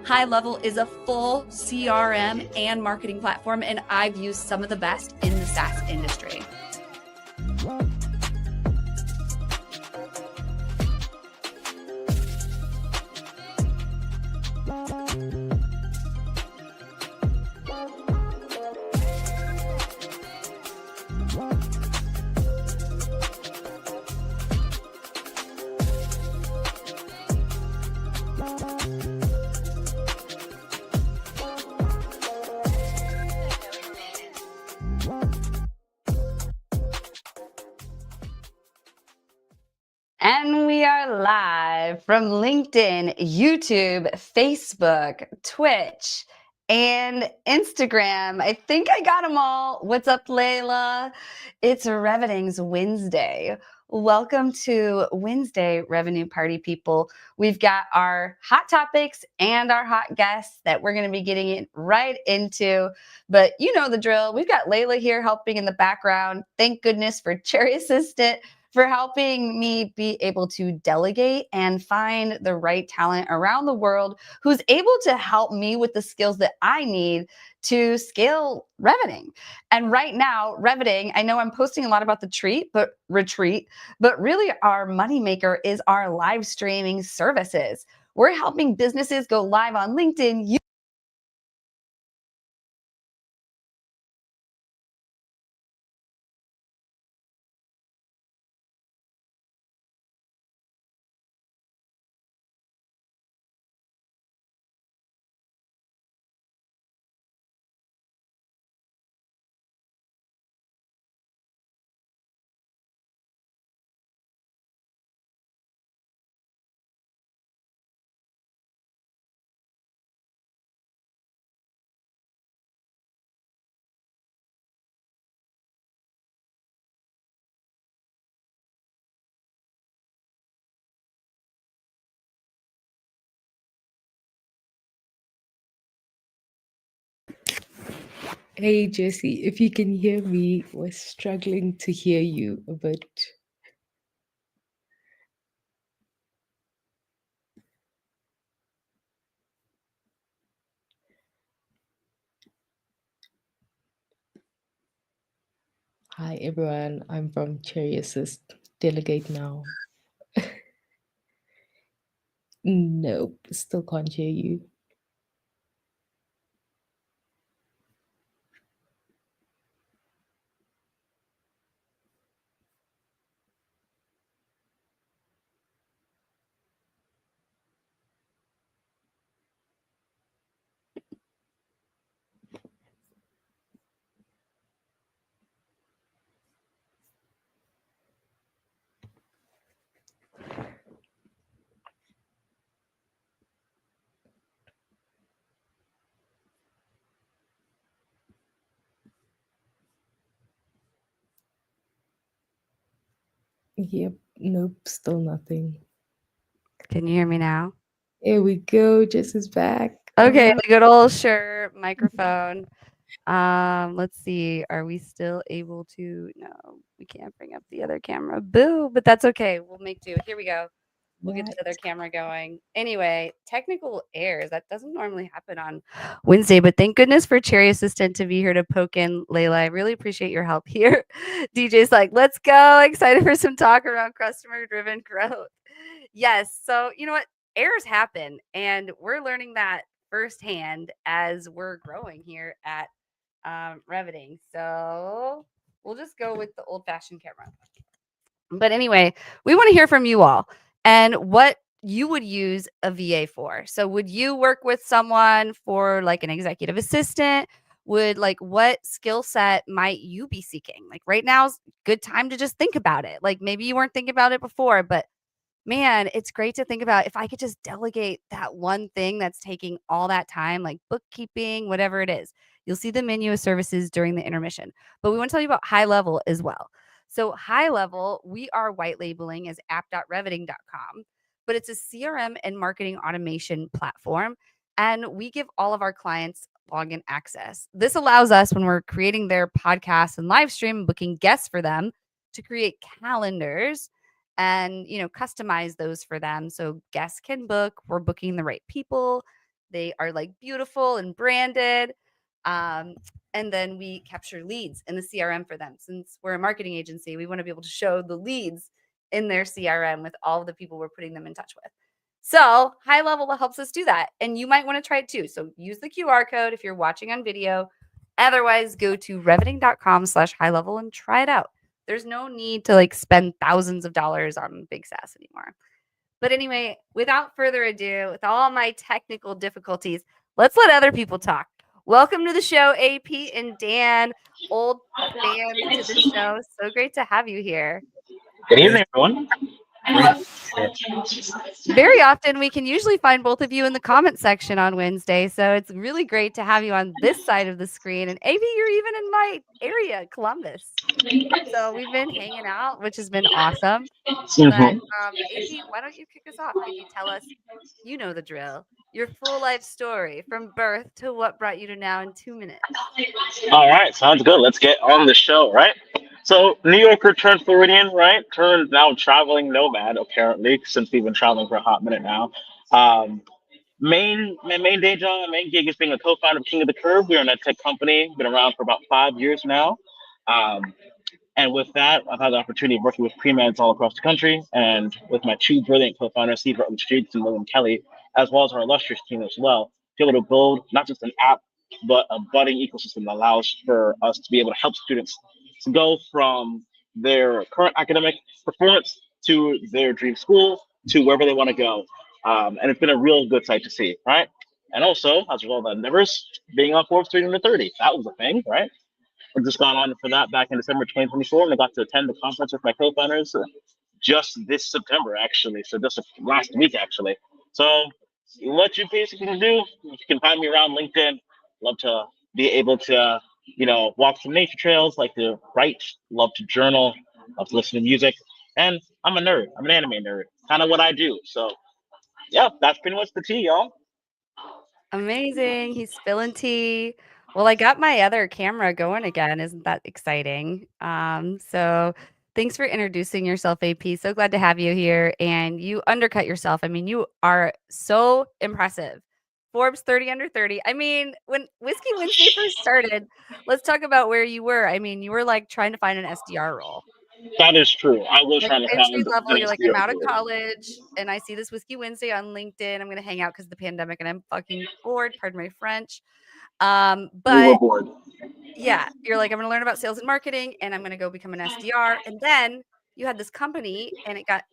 High Level is a full CRM and marketing platform, and I've used some of the best in the SaaS industry. And we are live from LinkedIn, YouTube, Facebook, Twitch, and Instagram. I think I got them all. What's up, Layla? It's Revening's Wednesday. Welcome to Wednesday, Revenue Party people. We've got our hot topics and our hot guests that we're going to be getting it right into. But you know the drill. We've got Layla here helping in the background. Thank goodness for Cherry Assistant for helping me be able to delegate and find the right talent around the world who's able to help me with the skills that I need to scale Revening. And right now, Revening, I know I'm posting a lot about the retreat, but really our moneymaker is our live streaming services. We're helping businesses go live on LinkedIn, Hey Jesse, if you can hear me, we're struggling to hear you a bit. Hi everyone, I'm from Cherry Assist. Delegate now. Nope, still can't hear you. Yep, nope, still nothing. Can you hear me now? Here we go, Jess is back. Okay, the good old sure microphone. Let's see. Are we still able to? No, we can't bring up the other camera. Boo, but that's okay. We'll make do. Here we go. We'll get the other camera going. Anyway, technical errors. That doesn't normally happen on Wednesday, but thank goodness for Cherry Assistant to be here to poke in, Layla. I really appreciate your help here. DJ's like, let's go. Excited for some talk around customer-driven growth. Yes. So, you know what? Errors happen, and we're learning that firsthand as we're growing here at Revening. So we'll just go with the old-fashioned camera. But anyway, we want to hear from you all and what you would use a VA for. So would you work with someone for like an executive assistant? what skill set might you be seeking? Like right now is a good time to just think about it. Like maybe you weren't thinking about it before, but man, it's great to think about if I could just delegate that one thing that's taking all that time, like bookkeeping, whatever it is. You'll see the menu of services during the intermission. But we want to tell you about High Level as well. So High Level, we are white labeling as app.reveting.com, but it's a CRM and marketing automation platform. And we give all of our clients login access. This allows us, when we're creating their podcast and live stream, booking guests for them, to create calendars and customize those for them so guests can book. We're booking the right people. They are like beautiful and branded. And then we capture leads in the CRM for them. Since we're a marketing agency, we want to be able to show the leads in their CRM with all of the people we're putting them in touch with. So High Level helps us do that. And you might want to try it too. So use the QR code if you're watching on video. Otherwise, go to reveting.com/high level and try it out. There's no need to like spend thousands of dollars on big SaaS anymore. But anyway, without further ado, with all my technical difficulties, let's let other people talk. Welcome to the show, AP and Dan, old fans to the show. So great to have you here. Good evening, everyone. Very often we can usually find both of you in the comment section on WinsDay. So it's really great to have you on this side of the screen. And AP, you're even in my area, Columbus. So we've been hanging out, which has been awesome. But AP, why don't you kick us off? Could you tell us, you know the drill, your full life story from birth to what brought you to now in 2 minutes? All right, sounds good. Let's get on the show, right? So, New Yorker turned Floridian, right? Turned now traveling nomad, apparently, since we've been traveling for a hot minute now. My main day job, my main gig is being a co-founder of King of the Curve. We're an ed tech company, been around for about 5 years now. And with that, I've had the opportunity of working with pre-meds all across the country, and with my two brilliant co-founders, Steve Rutledge and William Kelly, as well as our illustrious team as well, to be able to build not just an app, but a budding ecosystem that allows for us to be able to help students to go from their current academic performance to their dream school to wherever they want to go. And it's been a real good sight to see, right? And also, as well, the endeavors being on Forbes 3 under 30, that was a thing, right? I just got on for that back in December 2024, and I got to attend the conference with my co-founders just this September, actually. So just last week, actually. So what you basically can do, you can find me around LinkedIn. Love to be able to, walk some nature trails, like to write, love to journal, love to listen to music. And I'm a nerd. I'm an anime nerd. Kind of what I do. So yeah, that's pretty much the tea, y'all. Amazing. He's spilling tea. Well, I got my other camera going again. Isn't that exciting? So thanks for introducing yourself, AP. So glad to have you here. And you undercut yourself. I mean, you are so impressive. Forbes 30 under 30. I mean, when Whiskey Wednesday first started, let's talk about where you were. I mean, you were like trying to find an SDR role. That is true. I was Like trying to entry find level, an you're like, SDR I'm out of role. college and I see this Whiskey Wednesday on LinkedIn. I'm gonna hang out because of the pandemic and I'm fucking bored, pardon my French. We were But bored. yeah, you're like, I'm gonna learn about sales and marketing and I'm gonna go become an SDR. And then you had this company and it got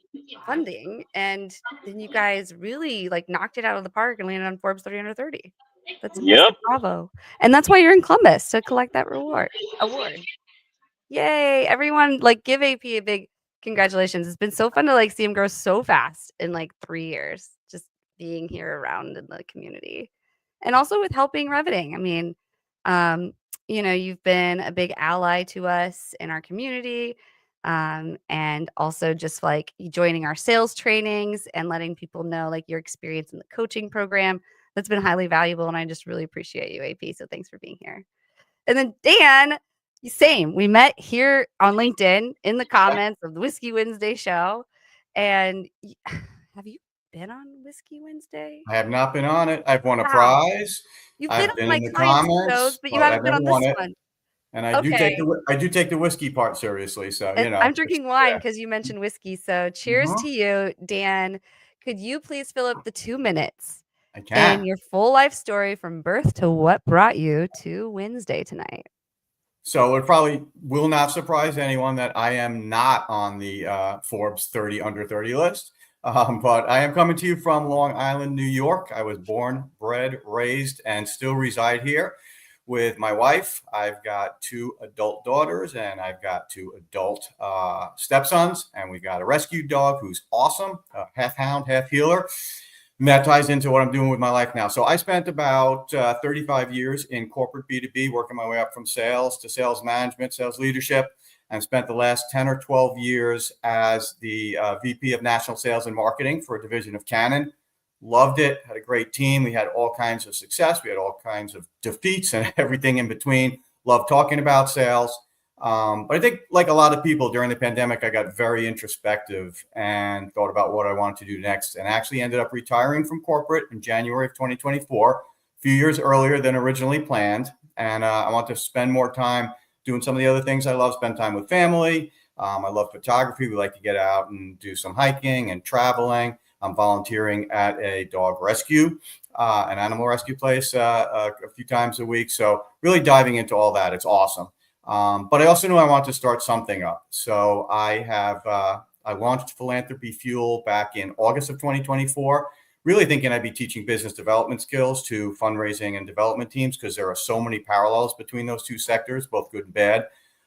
funding, and then you guys really like knocked it out of the park and landed on Forbes 30 under 30. That's impressive. Yep. Bravo. And that's why you're in Columbus, to collect that award. Yay. Everyone, like, give AP a big congratulations. It's been so fun to like see him grow so fast in like 3 years, just being here around in the community. And also with helping Reveting. I mean, you've been a big ally to us in our community. And also just like joining our sales trainings and letting people know like your experience in the coaching program. That's been highly valuable. And I just really appreciate you, AP. So thanks for being here. And then Dan, same. We met here on LinkedIn in the comments of the Whiskey Wednesday show. And have you been on Whiskey Wednesday? I have not been on it. I've won a Wow. prize. You've I've been been on in my the clients' comments, shows, but you but haven't I've been never on won this it. one. And I do take the whiskey part seriously. So, And I'm drinking wine because you mentioned whiskey. So cheers to you, Dan. Could you please fill up the 2 minutes I and can. your full life story from birth to what brought you to WinsDay tonight? So it probably will not surprise anyone that I am not on the Forbes 30 under 30 list. But I am coming to you from Long Island, New York. I was born, bred, raised, and still reside here. with my wife. I've got 2 adult daughters, and I've got 2 adult stepsons, and we've got a rescue dog who's awesome, half hound, half healer. And that ties into what I'm doing with my life now. So I spent about 35 years in corporate B2B, working my way up from sales to sales management, sales leadership, and spent the last 10 or 12 years as the VP of National Sales and Marketing for a division of Canon. Loved it, had a great team. We had all kinds of success. We had all kinds of defeats and everything in between. Loved talking about sales. But I think, like a lot of people during the pandemic, I got very introspective and thought about what I wanted to do next, and actually ended up retiring from corporate in January of 2024, a few years earlier than originally planned. And I want to spend more time doing some of the other things I love, spend time with family. I love photography. We like to get out and do some hiking and traveling. I'm volunteering at a dog rescue, an animal rescue place a few times a week. So really diving into all that. It's awesome. But I also knew I wanted to start something up. So I launched Philanthropy Fuel back in August of 2024, really thinking I'd be teaching business development skills to fundraising and development teams, because there are so many parallels between those 2 sectors, both good and bad.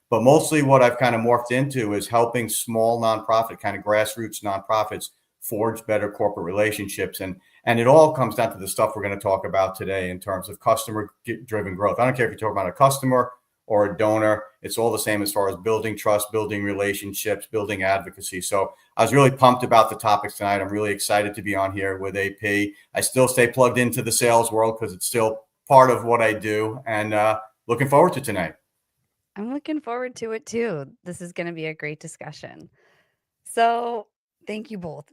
But mostly what I've kind of morphed into is helping small nonprofit, kind of grassroots nonprofits, forge better corporate relationships. And it all comes down to the stuff we're going to talk about today in terms of customer-driven growth. I don't care if you're talking about a customer or a donor. It's all the same as far as building trust, building relationships, building advocacy. So I was really pumped about the topics tonight. I'm really excited to be on here with AP. I still stay plugged into the sales world because it's still part of what I do, and looking forward to tonight. I'm looking forward to it too. This is going to be a great discussion. So thank you both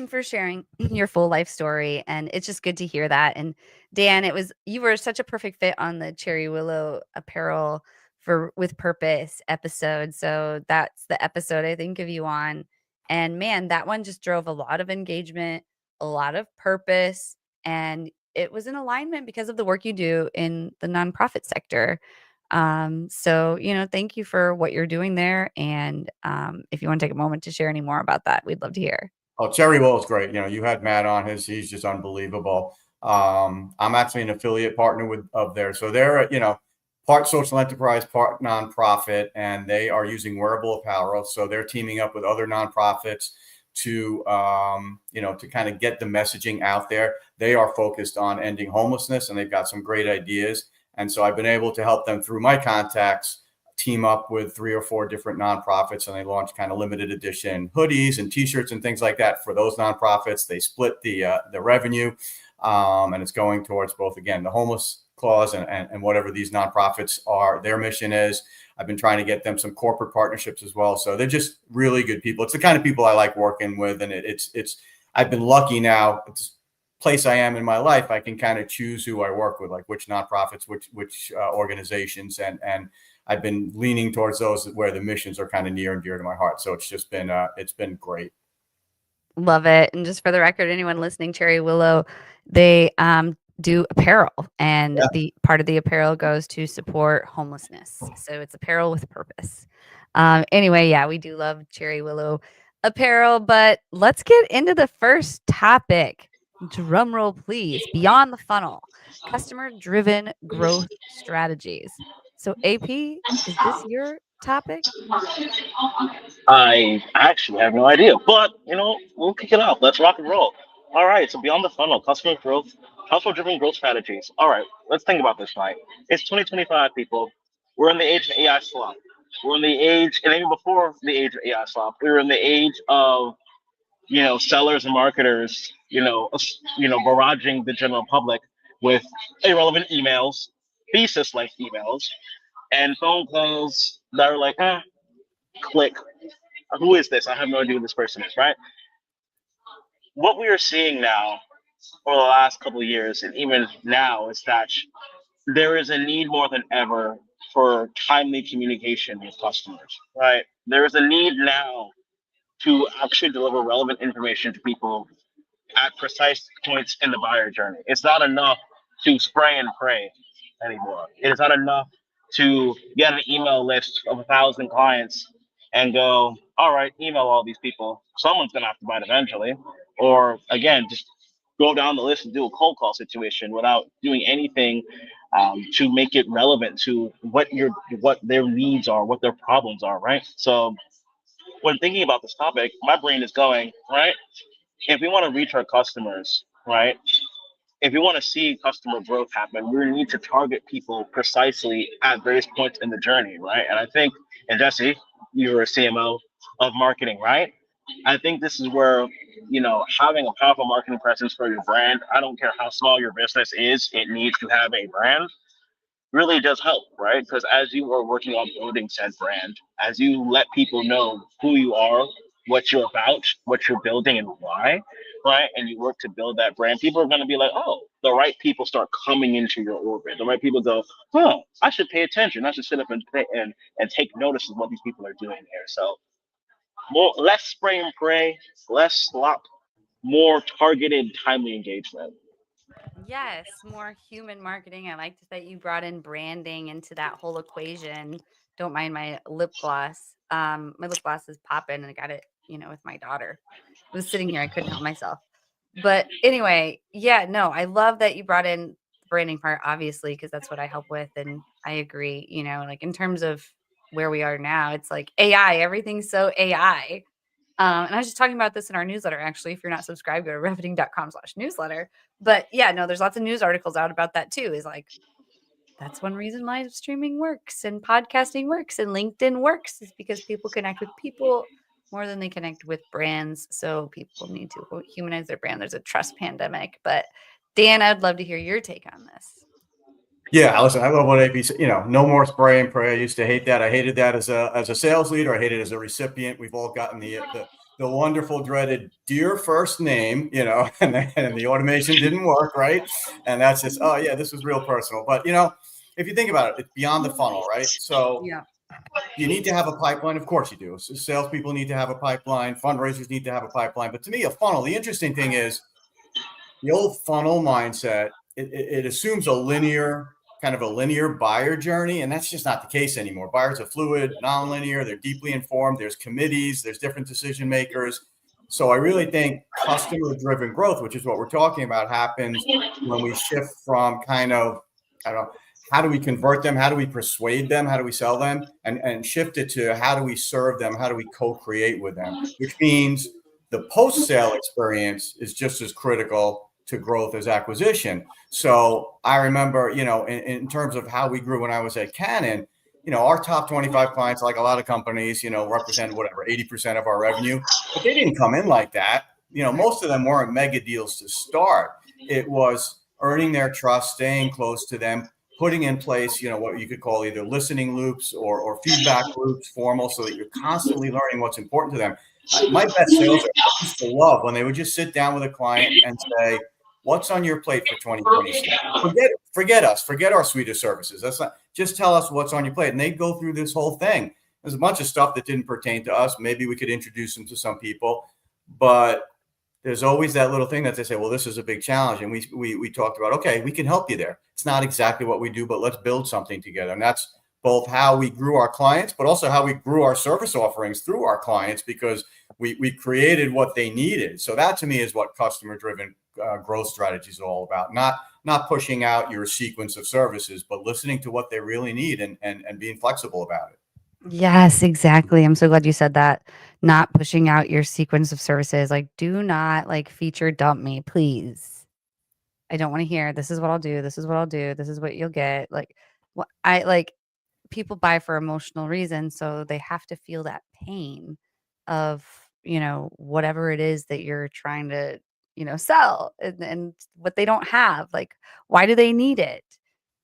for sharing your full life story. And it's just good to hear that. And Dan, you were such a perfect fit on the Cherry Willow apparel for with purpose episode. So that's the episode I think of you on. And man, that one just drove a lot of engagement, a lot of purpose, and it was in alignment because of the work you do in the nonprofit sector. So, thank you for what you're doing there. And if you want to take a moment to share any more about that, we'd love to hear. Oh, Cherry Will is great. You had Matt on. He's just unbelievable. I'm actually an affiliate partner of theirs. So they're, part social enterprise, part nonprofit, and they are using wearable apparel. So they're teaming up with other nonprofits to, to kind of get the messaging out there. They are focused on ending homelessness, and they've got some great ideas. And so I've been able to help them through my contacts team up with 3 or 4 different nonprofits, and they launched kind of limited edition hoodies and T-shirts and things like that for those nonprofits. They split the revenue, and it's going towards both, again, the homeless cause and whatever these nonprofits are, their mission is. I've been trying to get them some corporate partnerships as well. So they're just really good people. It's the kind of people I like working with, and I've been lucky now. It's place I am in my life, I can kind of choose who I work with, like which nonprofits, which organizations, and I've been leaning towards those where the missions are kind of near and dear to my heart. So it's just been it's been great. Love it. And just for the record, anyone listening, Cherry Willow, they do apparel, and the part of the apparel goes to support homelessness. So it's apparel with purpose. Anyway, yeah, we do love Cherry Willow apparel, but let's get into the first topic. Drum roll, please. Beyond the funnel, customer-driven growth strategies. So, AP, is this your topic? I actually have no idea, but we'll kick it off. Let's rock and roll. All right, so beyond the funnel, customer-driven growth strategies. All right, let's think about this, right? It's 2025, people. We're in the age of AI slop. We're in the age, and even before the age of AI slop, we were in the age of sellers and marketers, barraging the general public with irrelevant emails, thesis-like emails, and phone calls that are like, click. Who is this? I have no idea who this person is, right? What we are seeing now over the last couple of years, and even now, is that there is a need more than ever for timely communication with customers, right? There is a need now to actually deliver relevant information to people at precise points in the buyer journey. It's not enough to spray and pray anymore. It is not enough to get an email list of 1,000 clients and go, all right, email all these people. Someone's going to have to buy it eventually. Or again, just go down the list and do a cold call situation without doing anything to make it relevant to what their needs are, what their problems are, right? So when thinking about this topic, my brain is going, right? If we want to reach our customers, right? If we want to see customer growth happen, we need to target people precisely at various points in the journey, right? And I think, and Jesse, you're a CMO of marketing, right? I think this is where, having a powerful marketing presence for your brand, I don't care how small your business is, it needs to have a brand, really does help, right? Because as you are working on building said brand, as you let people know who you are, what you're about, what you're building, and why, right? And you work to build that brand, people are going to be like, oh, the right people start coming into your orbit. The right people go, huh, I should pay attention. I should sit up and take notice of what these people are doing here. So less spray and pray, less slop, more targeted, timely engagement. Yes, more human marketing. I liked that you brought in branding into that whole equation. Don't mind my lip gloss. My lip gloss is popping and I got it, with my daughter. It was sitting here. I couldn't help myself. But anyway, yeah, no, I love that you brought in the branding part, obviously, because that's what I help with. And I agree, like in terms of where we are now, it's like AI, everything's so AI. And I was just talking about this in our newsletter, actually. If you're not subscribed, go to riveting.com/newsletter. But yeah, no, there's lots of news articles out about that too. Is like, that's one reason live streaming works and podcasting works and LinkedIn works is because people connect with people more than they connect with brands. So people need to humanize their brand. There's a trust pandemic. But Dan, I'd love to hear your take on this. Yeah, listen, I love what AP said. No more spray and pray. I used to hate that. I hated that as a sales leader. I hated it as a recipient. We've all gotten the wonderful, dreaded dear first name, and the automation didn't work, right? And that's just, oh yeah, this was real personal. But if you think about it, it's beyond the funnel, right? So Yeah. you need to have a pipeline. Of course you do. So salespeople need to have a pipeline. Fundraisers need to have a pipeline. But to me, a funnel, the interesting thing is the old funnel mindset. It assumes a linear buyer journey, and that's just not the case anymore. Buyers are fluid, non-linear. They're deeply informed. There's committees. There's different decision makers. So I really think customer-driven growth, which is what we're talking about, happens when we shift from kind of, I don't know, how do we convert them? How do we persuade them? How do we sell them? And shift it to how do we serve them? How do we co-create with them? Which means the post-sale experience is just as critical to growth as acquisition. So I remember, in terms of how we grew when I was at Canon, our top 25 clients, like a lot of companies, represent 80% of our revenue, but they didn't come in like that. Most of them weren't mega deals to start. It was earning their trust, staying close to them, putting in place, what you could call either listening loops or feedback loops, formal, so that you're constantly learning what's important to them. My best sales used to love when they would just sit down with a client and say, what's on your plate for 2026? Forget us. Forget our suite of services. That's not, just tell us what's on your plate. And they'd go through this whole thing. There's a bunch of stuff that didn't pertain to us. Maybe we could introduce them to some people, but there's always that little thing that they say, well, this is a big challenge. And we talked about, okay, we can help you there. It's not exactly what we do, but let's build something together. And that's both how we grew our clients, but also how we grew our service offerings through our clients, because we created what they needed. So that to me is what customer-driven growth strategy is all about. Not pushing out your sequence of services, but listening to what they really need and being flexible about it. Yes, exactly. I'm so glad you said that. Not pushing out your sequence of services. Like, do not feature dump me, please. I don't want to hear this is what I'll do. This is what I'll do. This is what you'll get. People buy for emotional reasons, so they have to feel that pain of, whatever it is that you're trying to, sell and what they don't have. Like, why do they need it?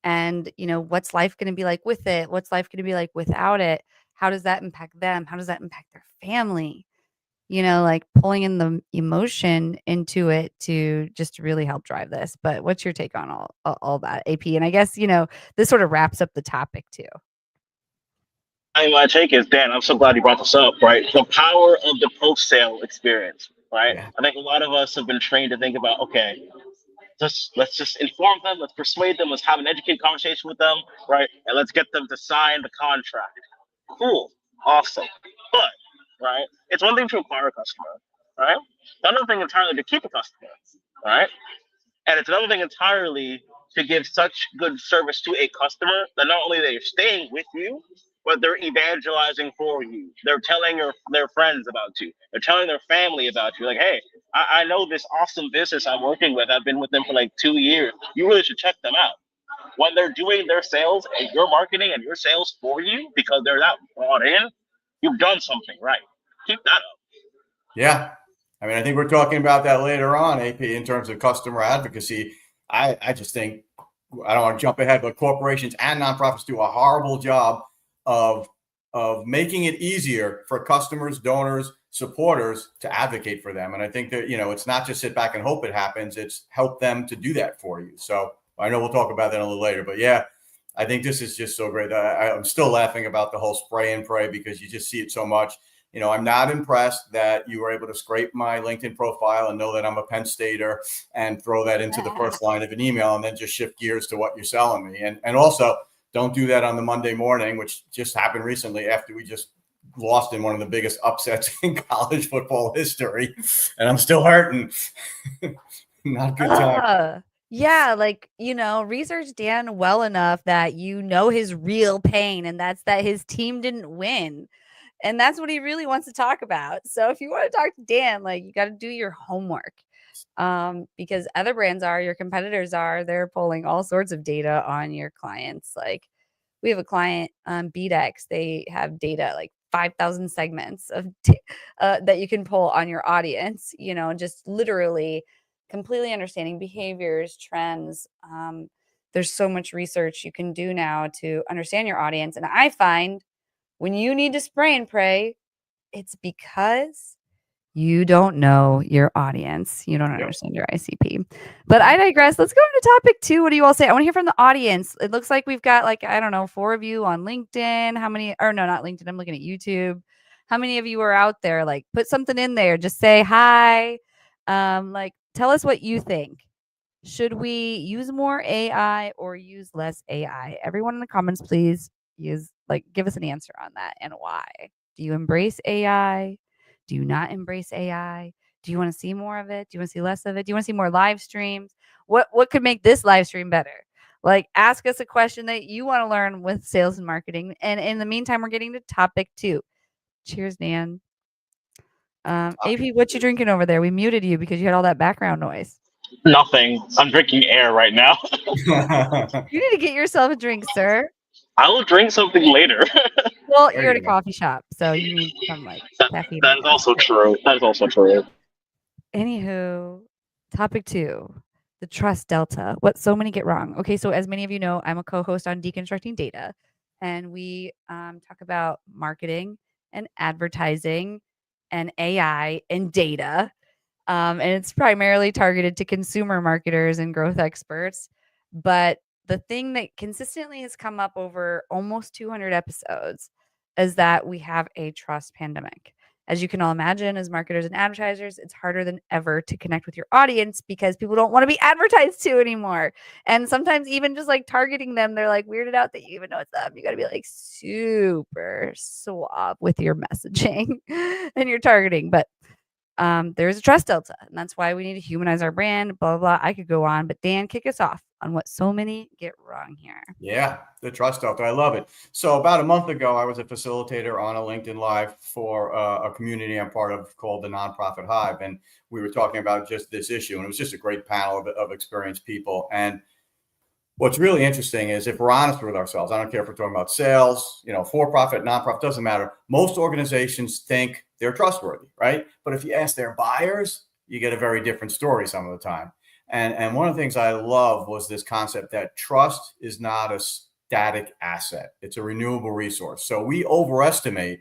And, what's life going to be like with it? What's life going to be like without it? How does that impact them? How does that impact their family? Pulling in the emotion into it to just really help drive this. But what's your take on all that, AP? And I guess, this sort of wraps up the topic too. I mean, my take is, Dan, I'm so glad you brought this up, right? The power of the post-sale experience, right? Yeah. I think a lot of us have been trained to think about, okay, let's just inform them, let's persuade them, let's have an educated conversation with them, right? And let's get them to sign the contract. Cool, awesome. But, right, it's one thing to acquire a customer, right? Another thing entirely to keep a customer, right? And it's another thing entirely to give such good service to a customer that not only they're staying with you, but they're evangelizing for you. They're telling their friends about you. They're telling their family about you. Like, hey, I know this awesome business I'm working with. I've been with them for like 2 years. You really should check them out. When they're doing their sales and your marketing and your sales for you because they're not bought in, you've done something right. Keep that up. Yeah. I mean, I think we're talking about that later on, AP, in terms of customer advocacy. I just think, I don't want to jump ahead, but corporations and nonprofits do a horrible job of making it easier for customers, donors, supporters to advocate for them. And I think that, it's not just sit back and hope it happens. It's help them to do that for you. So I know we'll talk about that a little later, but yeah, I think this is just so great. I'm still laughing about the whole spray and pray because you just see it so much. I'm not impressed that you were able to scrape my LinkedIn profile and know that I'm a Penn Stater and throw that into the first line of an email and then just shift gears to what you're selling me. And also don't do that on the Monday morning, which just happened recently after we just lost in one of the biggest upsets in college football history. And I'm still hurting. Not good time. Yeah, research Dan well enough that his real pain, and that's that his team didn't win. And that's what he really wants to talk about. So if you want to talk to Dan, you got to do your homework, because other brands your competitors they're pulling all sorts of data on your clients. Like we have a client, BDEX, they have data, 5,000 segments of that you can pull on your audience, just literally completely understanding behaviors, trends. There's so much research you can do now to understand your audience. And I find when you need to spray and pray, it's because you don't know your audience. You don't understand your ICP. But I digress. Let's go into topic 2. What do you all say? I want to hear from the audience. It looks like we've got 4 of you on LinkedIn. How many? Or no, not LinkedIn. I'm looking at YouTube. How many of you are out there? Put something in there. Just say hi. Tell us what you think. Should we use more AI or use less AI? Everyone in the comments, please give us an answer on that and why. Do you embrace AI? Do you not embrace AI? Do you want to see more of it? Do you want to see less of it? Do you want to see more live streams? What could make this live stream better? Ask us a question that you want to learn with sales and marketing. And in the meantime, we're getting to topic 2. Cheers, Dan. AP, what you drinking over there? We muted you because you had all that background noise. Nothing. I'm drinking air right now. You need to get yourself a drink, sir. I will drink something later. Well, you're at a coffee shop, so you need some caffeine. That is also true. Anywho, topic 2, the trust delta. What so many get wrong. Okay, so as many of you know, I'm a co-host on Deconstructing Data, and we talk about marketing and advertising and AI and data. And it's primarily targeted to consumer marketers and growth experts. But the thing that consistently has come up over almost 200 episodes is that we have a trust pandemic. As you can all imagine, as marketers and advertisers, it's harder than ever to connect with your audience because people don't want to be advertised to anymore. And sometimes even just targeting them, they're weirded out that you even know it's them. You got to be super suave with your messaging and your targeting. But there's a trust delta, and that's why we need to humanize our brand, blah, blah, blah. I could go on, but Dan, kick us off on what so many get wrong here. Yeah, the trust delta. I love it. So about a month ago, I was a facilitator on a LinkedIn Live for a community I'm part of called the Nonprofit Hive. And we were talking about just this issue, and it was just a great panel of experienced people. And what's really interesting is if we're honest with ourselves, I don't care if we're talking about sales, for-profit, nonprofit, doesn't matter. Most organizations think they're trustworthy, right? But if you ask their buyers, you get a very different story some of the time. And one of the things I love was this concept that trust is not a static asset. It's a renewable resource. So we overestimate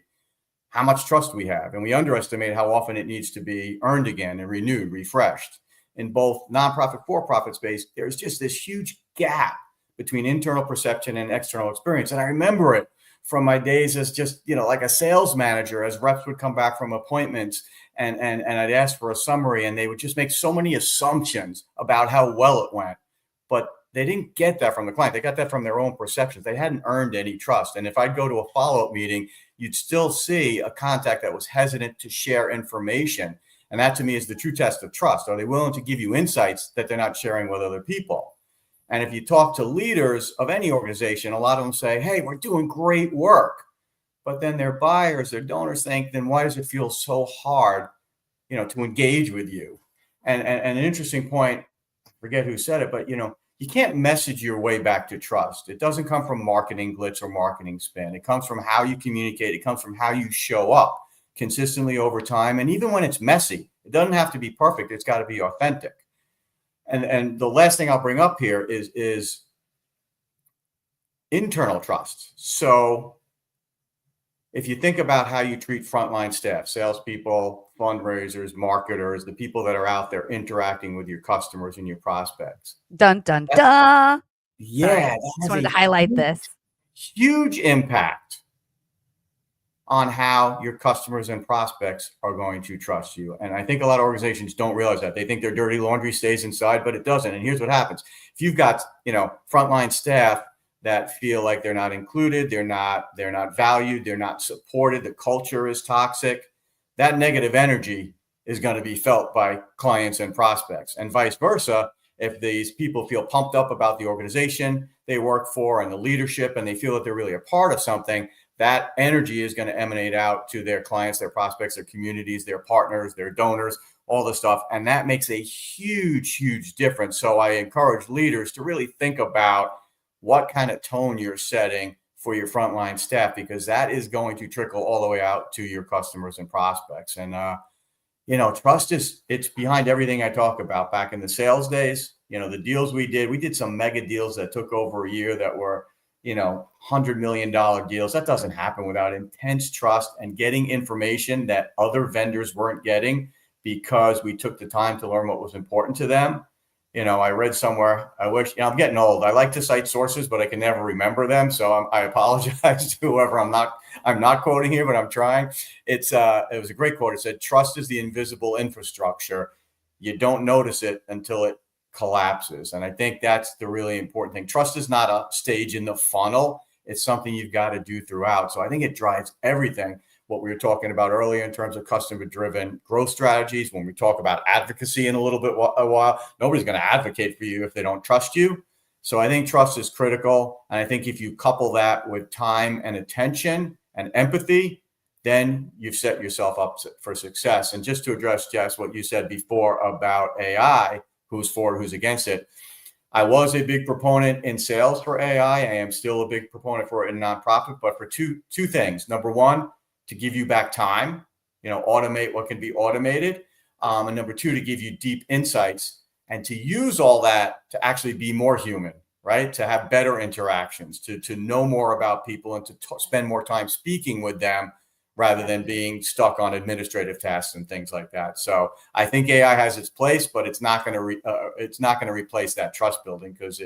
how much trust we have, and we underestimate how often it needs to be earned again and renewed, refreshed. In both nonprofit, for-profit space, there's just this huge gap between internal perception and external experience. And I remember it from my days as just, like a sales manager, as reps would come back from appointments and I'd ask for a summary and they would just make so many assumptions about how well it went. But they didn't get that from the client. They got that from their own perceptions. They hadn't earned any trust. And if I'd go to a follow-up meeting, you'd still see a contact that was hesitant to share information. And that to me is the true test of trust. Are they willing to give you insights that they're not sharing with other people? And if you talk to leaders of any organization, a lot of them say, hey, we're doing great work. But then their buyers, their donors think, then why does it feel so hard, to engage with you? And an interesting point, I forget who said it, but, you can't message your way back to trust. It doesn't come from marketing glitz or marketing spin. It comes from how you communicate. It comes from how you show up consistently over time. And even when it's messy, it doesn't have to be perfect. It's got to be authentic. And the last thing I'll bring up here is internal trust. So if you think about how you treat frontline staff, salespeople, fundraisers, marketers, the people that are out there interacting with your customers and your prospects. Dun, dun, dun. Yeah. Sorry, just wanted to highlight this. Huge impact on how your customers and prospects are going to trust you. And I think a lot of organizations don't realize that. They think their dirty laundry stays inside, but it doesn't. And here's what happens. If you've got, frontline staff that feel like they're not included, they're not valued, they're not supported, the culture is toxic, that negative energy is going to be felt by clients and prospects, and vice versa. If these people feel pumped up about the organization they work for and the leadership, and they feel that they're really a part of something, that energy is going to emanate out to their clients, their prospects, their communities, their partners, their donors, all the stuff. And that makes a huge, huge difference. So I encourage leaders to really think about what kind of tone you're setting for your frontline staff, because that is going to trickle all the way out to your customers and prospects. And, trust it's behind everything I talk about. Back in the sales days, the deals we did some mega deals that took over a year that were, $100 million deals. That doesn't happen without intense trust and getting information that other vendors weren't getting, because we took the time to learn what was important to them. I read somewhere, I wish, I'm getting old. I like to cite sources, but I can never remember them. So I apologize to whoever I'm not quoting here, but I'm trying. It was a great quote. It said, trust is the invisible infrastructure. You don't notice it until it collapses. And I think that's the really important thing. Trust is not a stage in the funnel. It's something you've got to do throughout. So I think it drives everything. What we were talking about earlier in terms of customer-driven growth strategies. When we talk about advocacy in a while, nobody's going to advocate for you if they don't trust you. So I think trust is critical. And I think if you couple that with time and attention and empathy, then you've set yourself up for success. And just to address, Jess, what you said before about AI, who's for it, who's against it. I was a big proponent in sales for AI. I am still a big proponent for it in nonprofit, but for two things. Number one, to give you back time, automate what can be automated. And number two, to give you deep insights and to use all that to actually be more human, right? To have better interactions, to know more about people and to spend more time speaking with them rather than being stuck on administrative tasks and things like that. So I think AI has its place, but it's not going to replace that trust building, because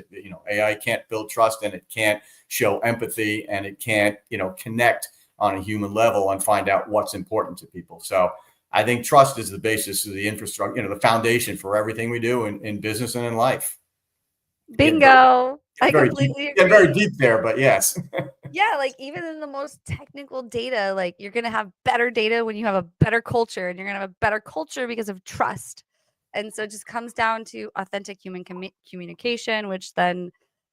AI can't build trust, and it can't show empathy, and it can't connect on a human level and find out what's important to people. So I think trust is the basis of the infrastructure, the foundation for everything we do in business and in life. Bingo. I completely agree. Very deep there, but yes. Yeah, like even in the most technical data, like you're going to have better data when you have a better culture, and you're going to have a better culture because of trust. And so it just comes down to authentic human communication, which then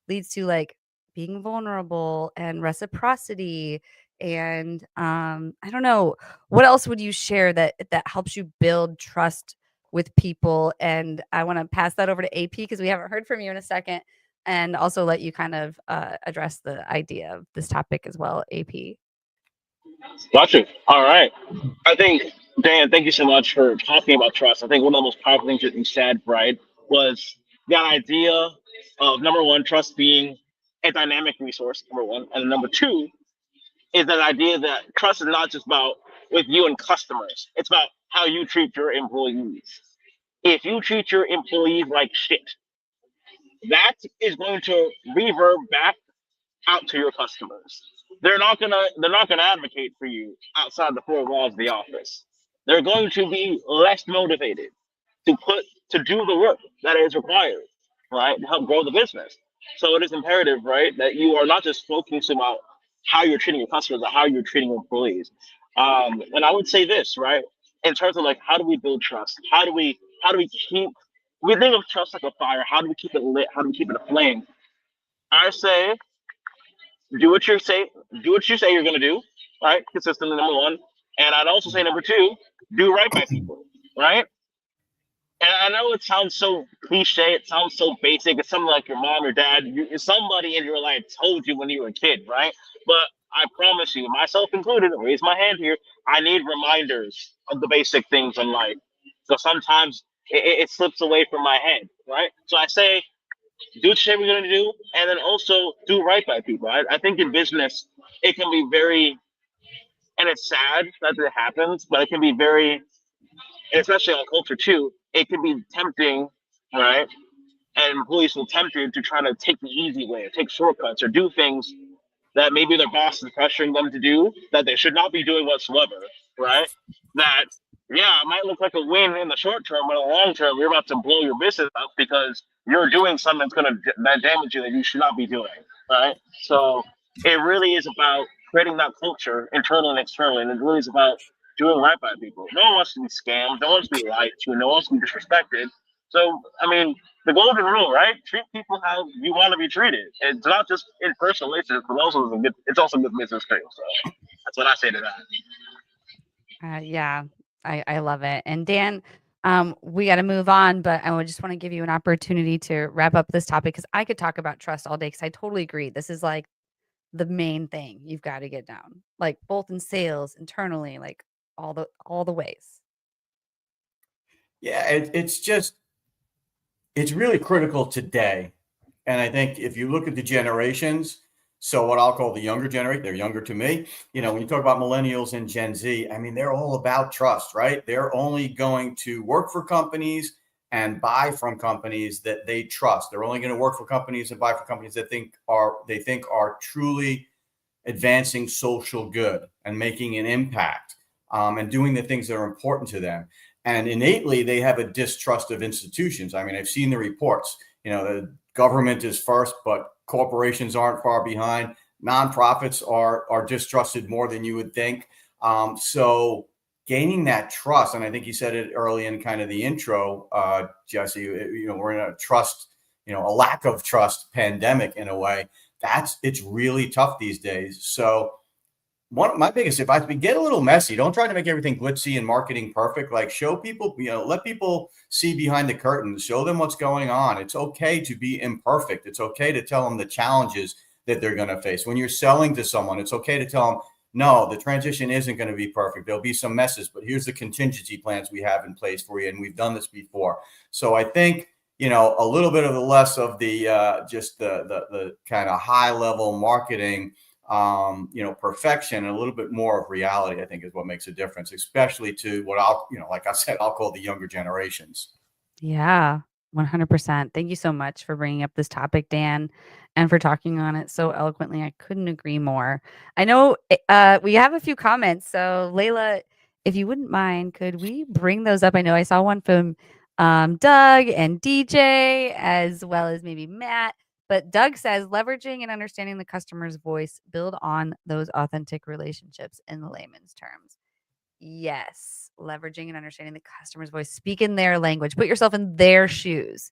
leads to like being vulnerable and reciprocity. And I don't know, what else would you share that helps you build trust with people? And I want to pass that over to AP, because we haven't heard from you in a second, and also let you kind of address the idea of this topic as well, AP. Gotcha. All right. I think, Dan, thank you so much for talking about trust. I think one of the most powerful things that you said, right, was that idea of, number one, trust being a dynamic resource, number one. And number two is that idea that trust is not just about with you and customers. It's about how you treat your employees. If you treat your employees like shit, that is going to reverb back out to your customers. They're not gonna advocate for you outside the four walls of the office. They're going to be less motivated to do the work that is required, right, to help grow the business. So it is imperative, right, that you are not just focusing about how you're treating your customers, but how you're treating your employees. And I would say this, right, in terms of like, how do we build trust? How do we keep we think of trust like a fire. How do we keep it lit? How do we keep it aflame? I say do what you say. Do what you say you're gonna do. Right, consistently. Number one, and I'd also say number two, do right by people. Right. And I know it sounds so cliche. It sounds so basic. It's something like your mom or dad, somebody in your life told you when you were a kid, right? But I promise you, myself included, raise my hand here. I need reminders of the basic things in life. So sometimes it slips away from my head, right? So I say, do what you say we're going to do, and then also do right by people. I think in business, it can be very, and it's sad that it happens, but it can be very, and especially on culture too, it can be tempting, right? And employees will tempt you to try to take the easy way or take shortcuts or do things that maybe their boss is pressuring them to do that they should not be doing whatsoever, right? That, yeah, it might look like a win in the short term, but in the long term, you're about to blow your business up because you're doing something that's going to damage you that you should not be doing, right? So it really is about creating that culture internally and externally, and it really is about doing right by people. No one wants to be scammed, no one wants to be lied to, no one wants to be disrespected. So, I mean, the golden rule, right? Treat people how you want to be treated. It's not just in personal relationships, but also it's also good business too. So that's what I say to that. Yeah, I love it. And Dan, we got to move on, but I just want to give you an opportunity to wrap up this topic because I could talk about trust all day because I totally agree. This is like the main thing you've got to get down, like both in sales, internally, like all the ways. Yeah, it's really critical today. And I think if you look at the generations, so what I'll call the younger generation, they're younger to me. When you talk about millennials and Gen Z, I mean, they're all about trust, right? They're only going to work for companies and buy from companies that they trust. They're only going to work for companies and buy for companies that they think are truly advancing social good and making an impact, and doing the things that are important to them. And innately, they have a distrust of institutions. I mean, I've seen the reports. The government is first, but corporations aren't far behind. Nonprofits are distrusted more than you would think. So gaining that trust, and I think you said it early in kind of the intro, Jesse, we're in a lack of trust pandemic in a way. It's really tough these days. So one of my biggest advice, get a little messy. Don't try to make everything glitzy and marketing perfect. Like, show people, let people see behind the curtains, show them what's going on. It's okay to be imperfect. It's okay to tell them the challenges that they're going to face. When you're selling to someone, it's okay to tell them, no, the transition isn't going to be perfect. There'll be some messes, but here's the contingency plans we have in place for you. And we've done this before. So I think, a little bit of the less of the, just the kind of high level marketing, perfection, and a little bit more of reality, I think, is what makes a difference, especially to what like I said, I'll call the younger generations. Yeah, 100%. Thank you so much for bringing up this topic, Dan, and for talking on it so eloquently. I couldn't agree more. I know we have a few comments. So, Layla, if you wouldn't mind, could we bring those up? I know I saw one from Doug and DJ, as well as maybe Matt. But Doug says, leveraging and understanding the customer's voice, build on those authentic relationships in the layman's terms. Yes, leveraging and understanding the customer's voice. Speak in their language. Put yourself in their shoes.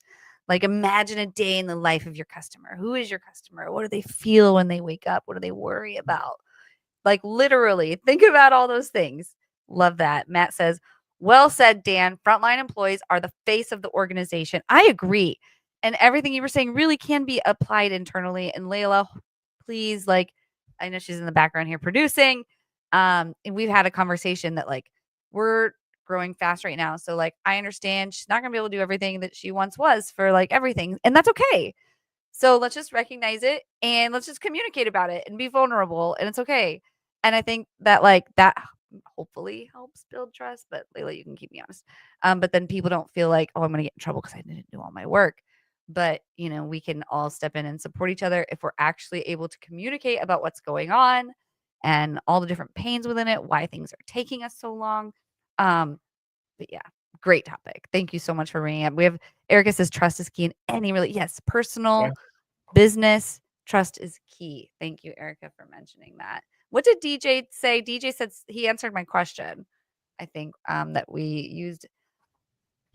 Like, imagine a day in the life of your customer. Who is your customer? What do they feel when they wake up? What do they worry about? Like, literally, think about all those things. Love that. Matt says, well said, Dan. Frontline employees are the face of the organization. I agree. And everything you were saying really can be applied internally. And Layla, please, I know she's in the background here producing. And we've had a conversation that we're growing fast right now. So I understand she's not gonna be able to do everything that she once was for everything. And that's okay. So let's just recognize it and let's just communicate about it and be vulnerable, and it's okay. And I think that that hopefully helps build trust. But Layla, you can keep me honest. But then people don't feel like, oh, I'm gonna get in trouble because I didn't do all my work. But we can all step in and support each other if we're actually able to communicate about what's going on and all the different pains within it, why things are taking us so long. But yeah, great topic. Thank you so much for bringing it up. We have Erica says trust is key in any personal, business, trust is key. Thank you, Erica, for mentioning that. What did DJ say? DJ said he answered my question. I think that we used.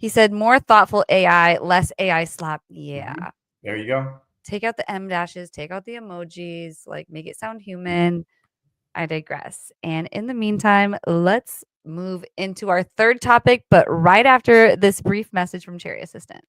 He said more thoughtful AI, less AI slop. Yeah. There you go. Take out the M dashes, take out the emojis, like make it sound human. I digress. And in the meantime, let's move into our third topic, but right after this brief message from Cherry Assistant.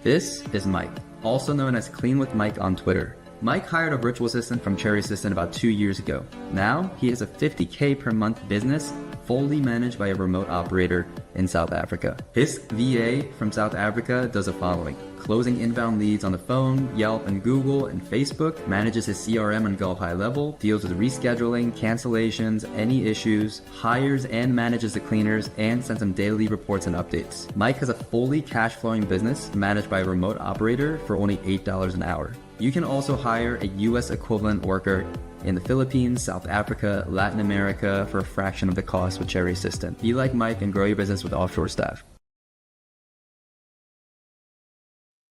This is Mike, also known as Clean with Mike on Twitter. Mike hired a virtual assistant from Cherry Assistant about 2 years ago. Now, he has a $50K per month business, fully managed by a remote operator in South Africa. His VA from South Africa does the following: closing inbound leads on the phone, Yelp and Google and Facebook, manages his CRM and Go high level, deals with rescheduling, cancellations, any issues, hires and manages the cleaners, and sends them daily reports and updates. Mike has a fully cash flowing business managed by a remote operator for only $8 an hour. You can also hire a US equivalent worker in the Philippines, South Africa, Latin America for a fraction of the cost with Cherry Assistant. Be like Mike and grow your business with offshore staff.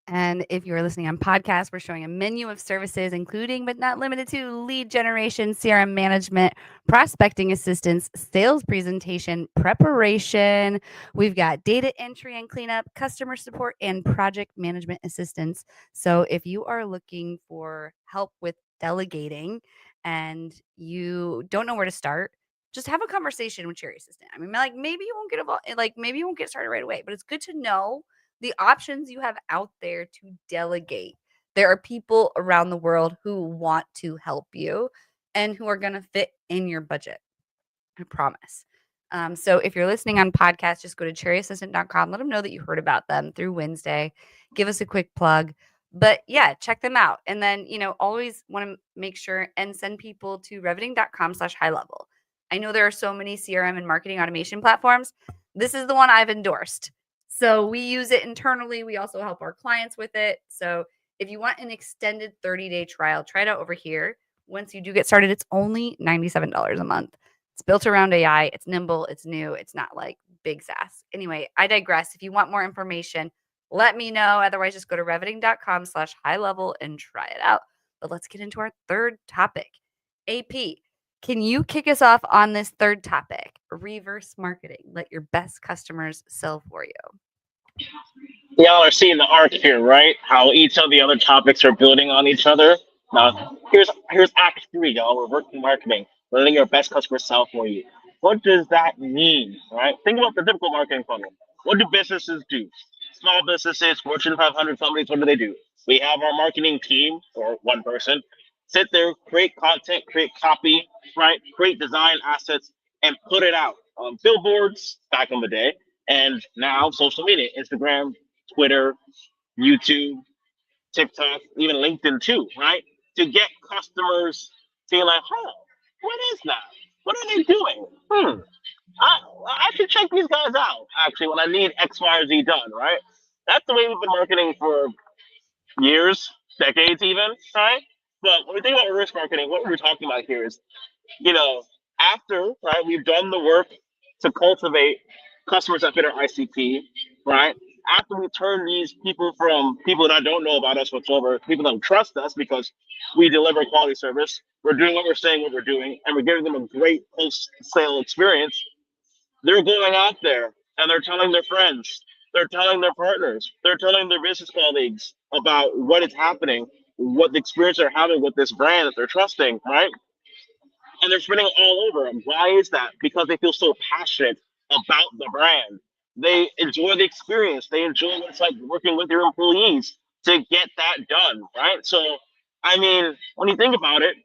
And if you're listening on podcast, we're showing a menu of services, including but not limited to lead generation, CRM management, prospecting assistance, sales presentation, preparation. We've got data entry and cleanup, customer support, and project management assistance. So if you are looking for help with delegating and you don't know where to start, just have a conversation with Cherry Assistant. I mean, like maybe you won't maybe you won't get started right away, but it's good to know the options you have out there to delegate. There are people around the world who want to help you and who are going to fit in your budget. I promise. So if you're listening on podcast, just go to cherryassistant.com. Let them know that you heard about them through WinsDay. Give us a quick plug. But yeah, check them out. And then, always want to make sure and send people to reveting.com/high level. I know there are so many CRM and marketing automation platforms. This is the one I've endorsed. So we use it internally. We also help our clients with it. So if you want an extended 30-day trial, try it out over here. Once you do get started, it's only $97 a month. It's built around AI. It's nimble. It's new. It's not like big SaaS. Anyway, I digress. If you want more information, let me know. Otherwise, just go to reveting.com/high level and try it out. But let's get into our third topic. AP, can you kick us off on this third topic? Reverse marketing. Let your best customers sell for you. Y'all are seeing the arc here, right? How each of the other topics are building on each other. Now, here's Act 3, y'all. Reverse marketing. Letting your best customers sell for you. What does that mean, right? Think about the typical marketing funnel. What do businesses do? Small businesses, Fortune 500 companies, what do? We have our marketing team, or one person, sit there, create content, create copy, right? Create design assets, and put it out on billboards back in the day. And now social media, Instagram, Twitter, YouTube, TikTok, even LinkedIn too, right? To get customers feeling like, oh, what is that? What are they doing? I should check these guys out, actually, when I need X, Y, or Z done, right? That's the way we've been marketing for years, decades even, right? But when we think about reverse marketing, what we're talking about here is, after, right, we've done the work to cultivate customers that fit our ICP, right? After we turn these people from people that don't know about us whatsoever, people that don't trust us because we deliver quality service, we're doing what we're saying, what we're doing, and we're giving them a great post-sale experience, they're going out there and they're telling their friends, they're telling their partners, they're telling their business colleagues about what is happening, what the experience they're having with this brand that they're trusting, right? And they're spreading it all over them. Why is that? Because they feel so passionate about the brand. They enjoy the experience. They enjoy what it's like working with your employees to get that done, right? So, I mean, when you think about it,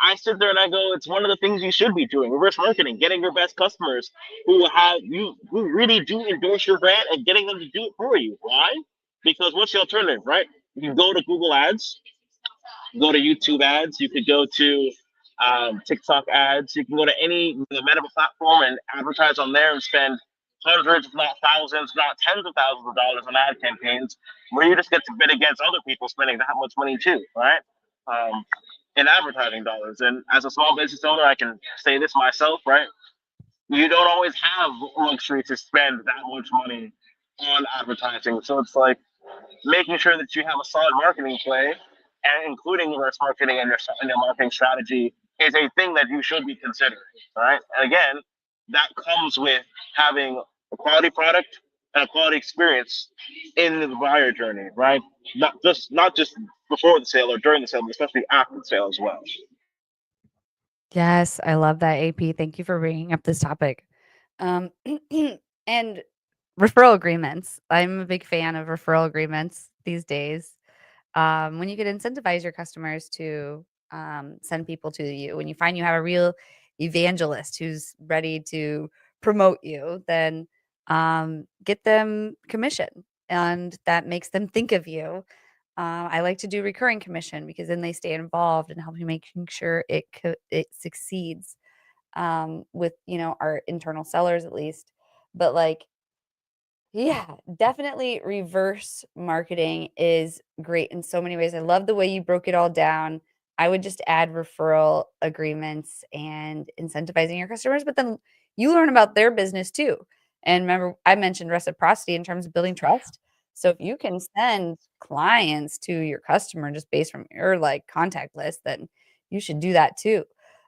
I sit there and I go, it's one of the things you should be doing. Reverse marketing, getting your best customers who really do endorse your brand and getting them to do it for you. Why? Because what's the alternative, right? You can go to Google Ads, go to YouTube ads, you could go to TikTok ads, you can go to any meta platform and advertise on there and spend hundreds, if not thousands, if not tens of thousands of dollars on ad campaigns where you just get to bid against other people spending that much money too, right? In advertising dollars. And as a small business owner, I can say this myself, right? You don't always have luxury to spend that much money on advertising. So it's like making sure that you have a solid marketing play and including reverse marketing in your marketing strategy is a thing that you should be considering. All right. And again, that comes with having a quality product, that quality experience in the buyer journey, right? Not just before the sale or during the sale, but especially after the sale as well. Yes, I love that, AP. Thank you for bringing up this topic. Um, and referral agreements. I'm a big fan of referral agreements these days. When you can incentivize your customers to send people to you, when you find you have a real evangelist who's ready to promote you, then get them commission, and that makes them think of you. I like to do recurring commission because then they stay involved and help you making sure it succeeds with our internal sellers at least. But like, yeah, definitely reverse marketing is great in so many ways. I love the way you broke it all down. I would just add referral agreements and incentivizing your customers, but then you learn about their business too. And remember, I mentioned reciprocity in terms of building trust. So if you can send clients to your customer just based from your like contact list, then you should do that too.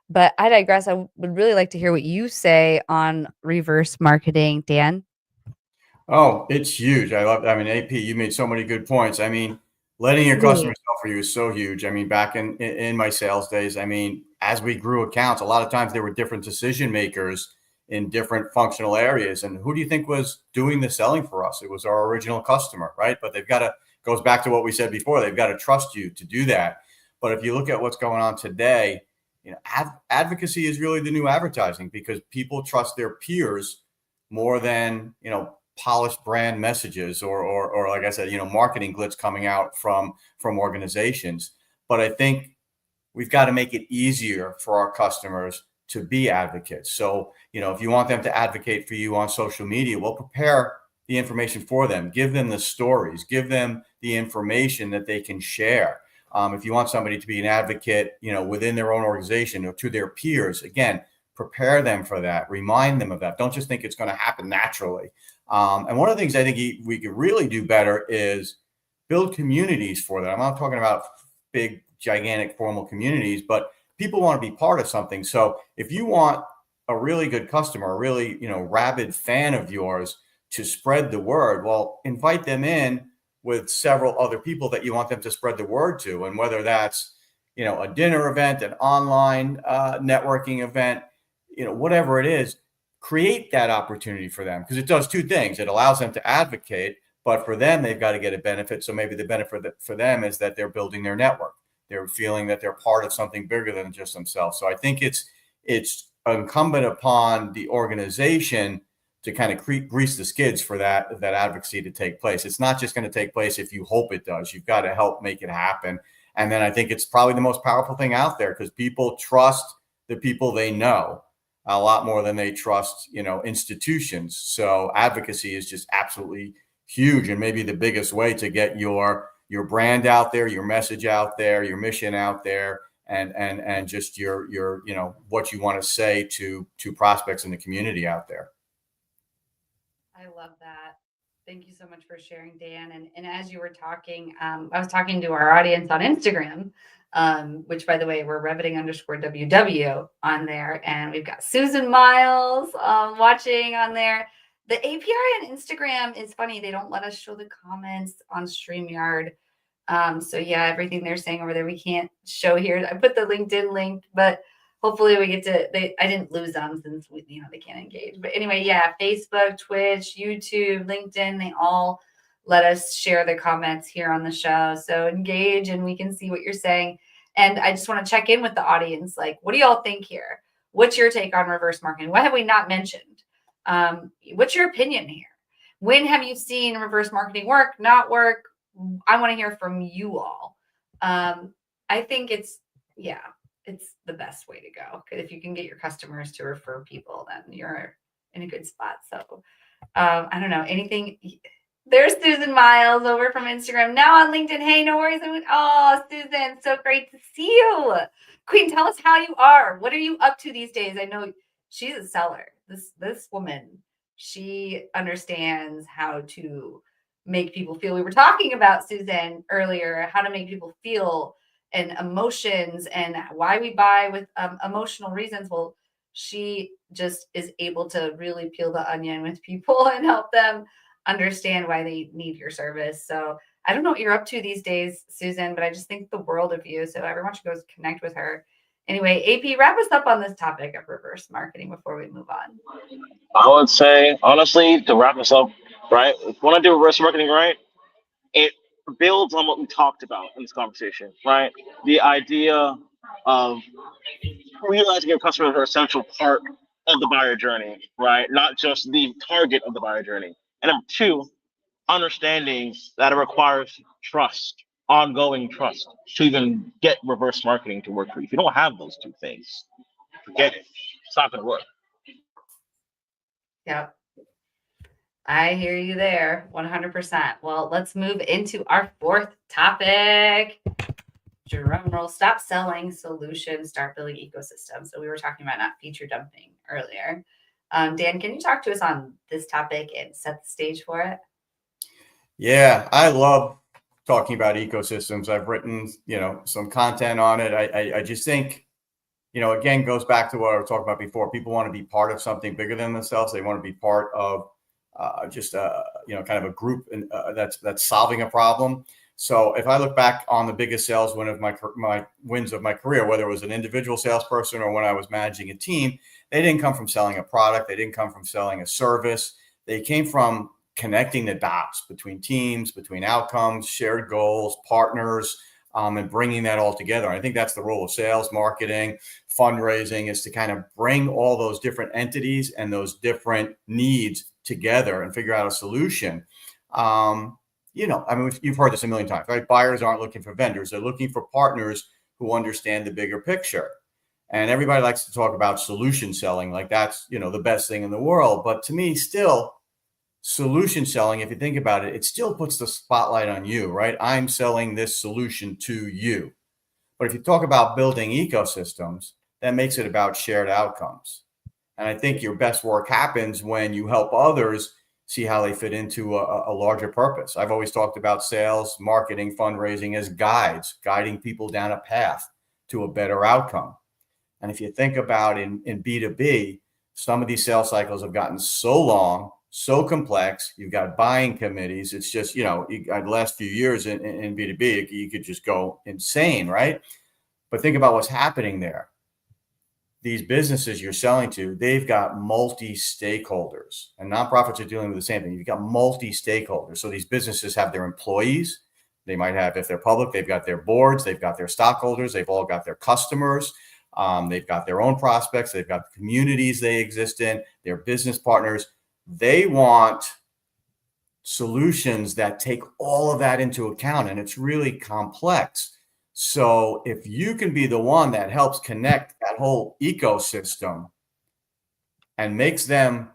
But I digress. I would really like to hear what you say on reverse marketing, Dan. Oh, it's huge. I mean, AP, you made so many good points. I mean, letting your customers sell for you is so huge. I mean, back in my sales days, I mean, as we grew accounts, a lot of times there were different decision makers in different functional areas. And who do you think was doing the selling for us? It was our original customer, right? But goes back to what we said before, they've got to trust you to do that. But if you look at what's going on today, advocacy is really the new advertising because people trust their peers more than, polished brand messages or like I said, marketing glitz coming out from organizations. But I think we've got to make it easier for our customers to be advocates. So, if you want them to advocate for you on social media, well, prepare the information for them, give them the stories, give them the information that they can share. If you want somebody to be an advocate, within their own organization or to their peers, again, prepare them for that, remind them of that. Don't just think it's going to happen naturally. And one of the things I think we could really do better is build communities for that. I'm not talking about big, gigantic, formal communities, but people want to be part of something. So if you want a really good customer, a really, rabid fan of yours to spread the word, well, invite them in with several other people that you want them to spread the word to. And whether that's, a dinner event, an online networking event, whatever it is, create that opportunity for them because it does two things. It allows them to advocate, but for them, they've got to get a benefit. So maybe the benefit for them is that they're building their network. They're feeling that they're part of something bigger than just themselves. So I think it's incumbent upon the organization to kind of grease the skids for that advocacy to take place. It's not just going to take place if you hope it does. You've got to help make it happen. And then I think it's probably the most powerful thing out there because people trust the people they know a lot more than they trust, institutions. So advocacy is just absolutely huge and maybe the biggest way to get your brand out there, your message out there, your mission out there, and just your what you want to say to prospects in the community out there. I love that. Thank you so much for sharing, Dan. And as you were talking, I was talking to our audience on Instagram, which, by the way, we're _WW on there. And we've got Susan Miles watching on there. The API on Instagram is funny. They don't let us show the comments on StreamYard. So, yeah, everything they're saying over there, we can't show here. I put the LinkedIn link, but hopefully we get to, I didn't lose them since they can't engage. But anyway, yeah, Facebook, Twitch, YouTube, LinkedIn, they all let us share the comments here on the show. So engage and we can see what you're saying. And I just want to check in with the audience. Like, what do y'all think here? What's your take on reverse marketing? What have we not mentioned? What's your opinion here? When have you seen reverse marketing work, not work? I want to hear from you all. I think it's the best way to go. Because if you can get your customers to refer people, then you're in a good spot. So I don't know, anything. There's Susan Miles over from Instagram, now on LinkedIn. Hey, no worries. Oh, Susan, so great to see you. Queen, tell us how you are. What are you up to these days? I know she's a seller. This woman, she understands how to make people feel. We were talking about, Susan, earlier, how to make people feel and emotions and why we buy with emotional reasons. Well, she just is able to really peel the onion with people and help them understand why they need your service. So I don't know what you're up to these days, Susan, but I just think the world of you. So everyone should go connect with her. Anyway, AP, wrap us up on this topic of reverse marketing before we move on. I would say, honestly, to wrap this up, right? If you want to do reverse marketing right, it builds on what we talked about in this conversation, right? The idea of realizing your customers are an essential part of the buyer journey, right? Not just the target of the buyer journey. And number two, understanding that it requires trust, ongoing trust, to even get reverse marketing to work for you. If you don't have those two things, forget it. It's not going to work. Yep. I hear you there, 100%. Well, let's move into our fourth topic. Drum roll, stop selling solutions, start building ecosystems. So we were talking about not feature dumping earlier. Dan, can you talk to us on this topic and set the stage for it? Yeah, I love talking about ecosystems. I've written, some content on it. I just think, again, goes back to what I was talking about before. People want to be part of something bigger than themselves. They want to be part of kind of a group that's solving a problem. So if I look back on the biggest sales win of my wins of my career, whether it was an individual salesperson or when I was managing a team, they didn't come from selling a product. They didn't come from selling a service. They came from connecting the dots between teams, between outcomes, shared goals, partners, and bringing that all together. And I think that's the role of sales, marketing, fundraising, is to kind of bring all those different entities and those different needs together and figure out a solution. You've heard this a million times, right? Buyers aren't looking for vendors. They're looking for partners who understand the bigger picture. And everybody likes to talk about solution selling, like that's, the best thing in the world. But to me, still, solution selling, if you think about it, it still puts the spotlight on you, right? I'm selling this solution to you. But if you talk about building ecosystems, that makes it about shared outcomes. And I think your best work happens when you help others see how they fit into a larger purpose. I've always talked about sales, marketing, fundraising as guides, guiding people down a path to a better outcome. And if you think about in B2B, some of these sales cycles have gotten so long, so complex. You've got buying committees. It's just, the last few years in B2B, you could just go insane, right? But think about what's happening there. These businesses you're selling to, they've got multi-stakeholders, and nonprofits are dealing with the same thing. You've got multi-stakeholders. So these businesses have their employees. They might have, if they're public, they've got their boards, they've got their stockholders, they've all got their customers. They've got their own prospects. They've got the communities they exist in, their business partners. They want solutions that take all of that into account, and it's really complex. So if you can be the one that helps connect that whole ecosystem and makes them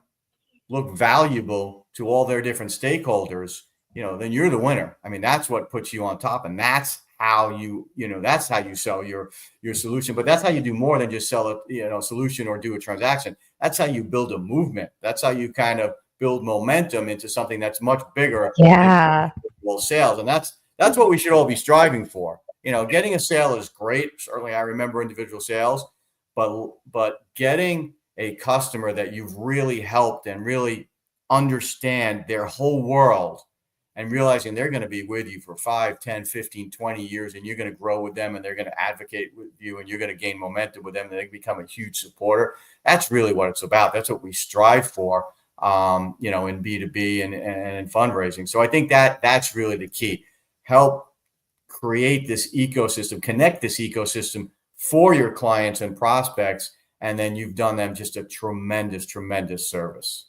look valuable to all their different stakeholders, then you're the winner. I mean, that's what puts you on top, and that's how that's how you sell your solution. But that's how you do more than just sell a solution or do a transaction. That's how you build a movement. That's how you kind of build momentum into something that's much bigger. Yeah. Than sales, and that's what we should all be striving for. Getting a sale is great. Certainly, I remember individual sales, but getting a customer that you've really helped and really understand their whole world and realizing they're going to be with you for 5, 10, 15, 20 years, and you're going to grow with them, and they're going to advocate with you, and you're going to gain momentum with them, and they become a huge supporter. That's really what it's about. That's what we strive for, in B2B and in fundraising. So I think that's really the key. Help create this ecosystem, connect this ecosystem for your clients and prospects, and then you've done them just a tremendous, tremendous service.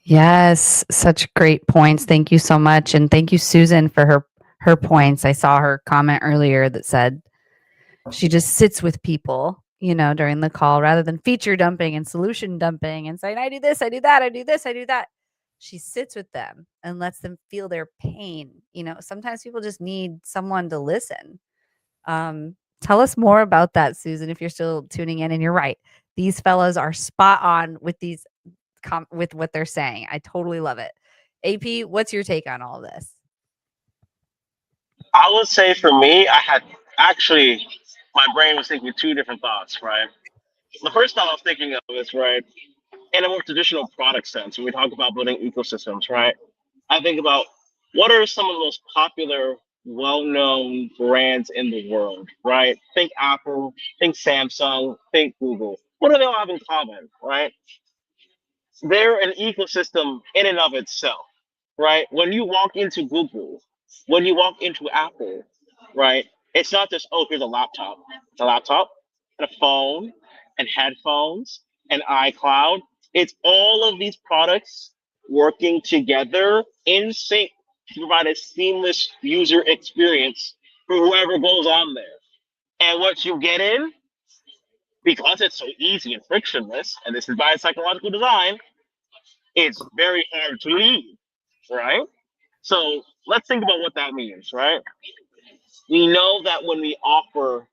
Yes, such great points. Thank you so much. And thank you, Susan, for her points. I saw her comment earlier that said she just sits with people, during the call rather than feature dumping and solution dumping and saying, I do this, I do that, I do this, I do that. She sits with them and lets them feel their pain. Sometimes people just need someone to listen. Tell us more about that, Susan, if you're still tuning in. And you're right. These fellas are spot on with with what they're saying. I totally love it. AP, what's your take on all of this? I would say for me, my brain was thinking two different thoughts, right? The first thought I was thinking of is, right, in a more traditional product sense, when we talk about building ecosystems, right? I think about what are some of the most popular, well-known brands in the world, right? Think Apple, think Samsung, think Google. What do they all have in common, right? They're an ecosystem in and of itself, right? When you walk into Google, when you walk into Apple, right? It's not just, oh, here's a laptop. It's a laptop and a phone and headphones and iCloud. It's all of these products working together in sync to provide a seamless user experience for whoever goes on there. And what you get in, because it's so easy and frictionless, and this is by psychological design, it's very hard to leave, right? So let's think about what that means, right? We know that when we offer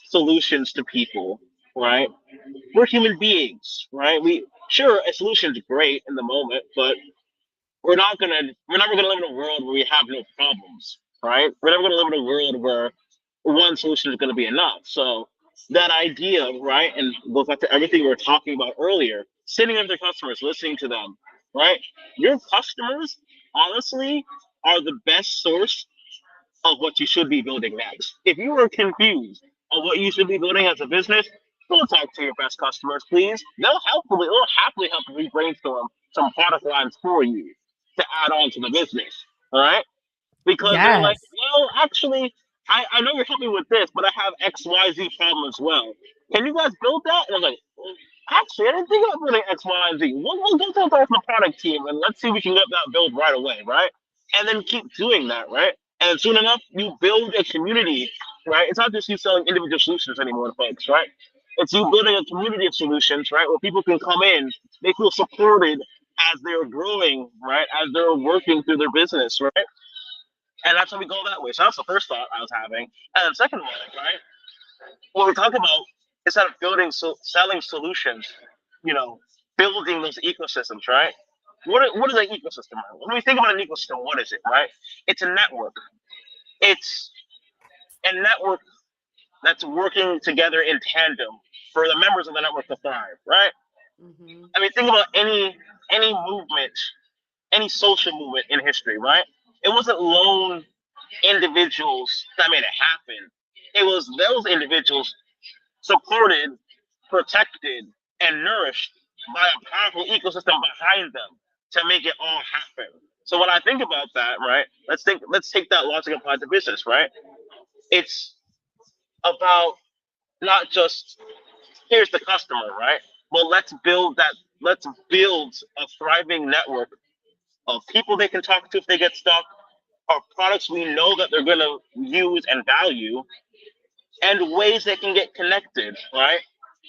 solutions to people, right, we're human beings, right? We sure a solution's great in the moment, but we're never gonna live in a world where we have no problems, right? We're never gonna live in a world where one solution is gonna be enough. So that idea, right, and goes back to everything we were talking about earlier, sitting with their customers, listening to them, right? Your customers, honestly, are the best source of what you should be building next. If you are confused on what you should be building as a business, go talk to your best customers, please. They'll happily help you brainstorm some product lines for you to add on to the business. All right. Because they're like, Yes. well, actually, I know you're helping with this, but I have XYZ problem as well. Can you guys build that? And I was like, well, actually, I didn't think about building X, Y, and Z. We'll go to the product team and let's see if we can get that built right away, right? And then keep doing that, right? And soon enough, you build a community, right? It's not just you selling individual solutions anymore, folks, right? It's you building a community of solutions, right? Where people can come in, they feel supported as they're growing, right? As they're working through their business, right? And that's how we go that way. So that's the first thought I was having. And the second one, right? When we talk about instead of selling solutions, you know, building those ecosystems, right? What is an ecosystem? When we think about an ecosystem, what is it, right? It's a network. It's a network that's working together in tandem for the members of the network to thrive, right? Mhm. I mean, think about any movement, any social movement in history, right? It wasn't lone individuals that made it happen. It was those individuals supported, protected, and nourished by a powerful ecosystem behind them to make it all happen. So when I think about that, right, let's take that logic and apply it to business, right? It's about not just here's the customer, right? Well, let's build a thriving network of people they can talk to if they get stuck, or products we know that they're gonna use and value, and ways they can get connected, right?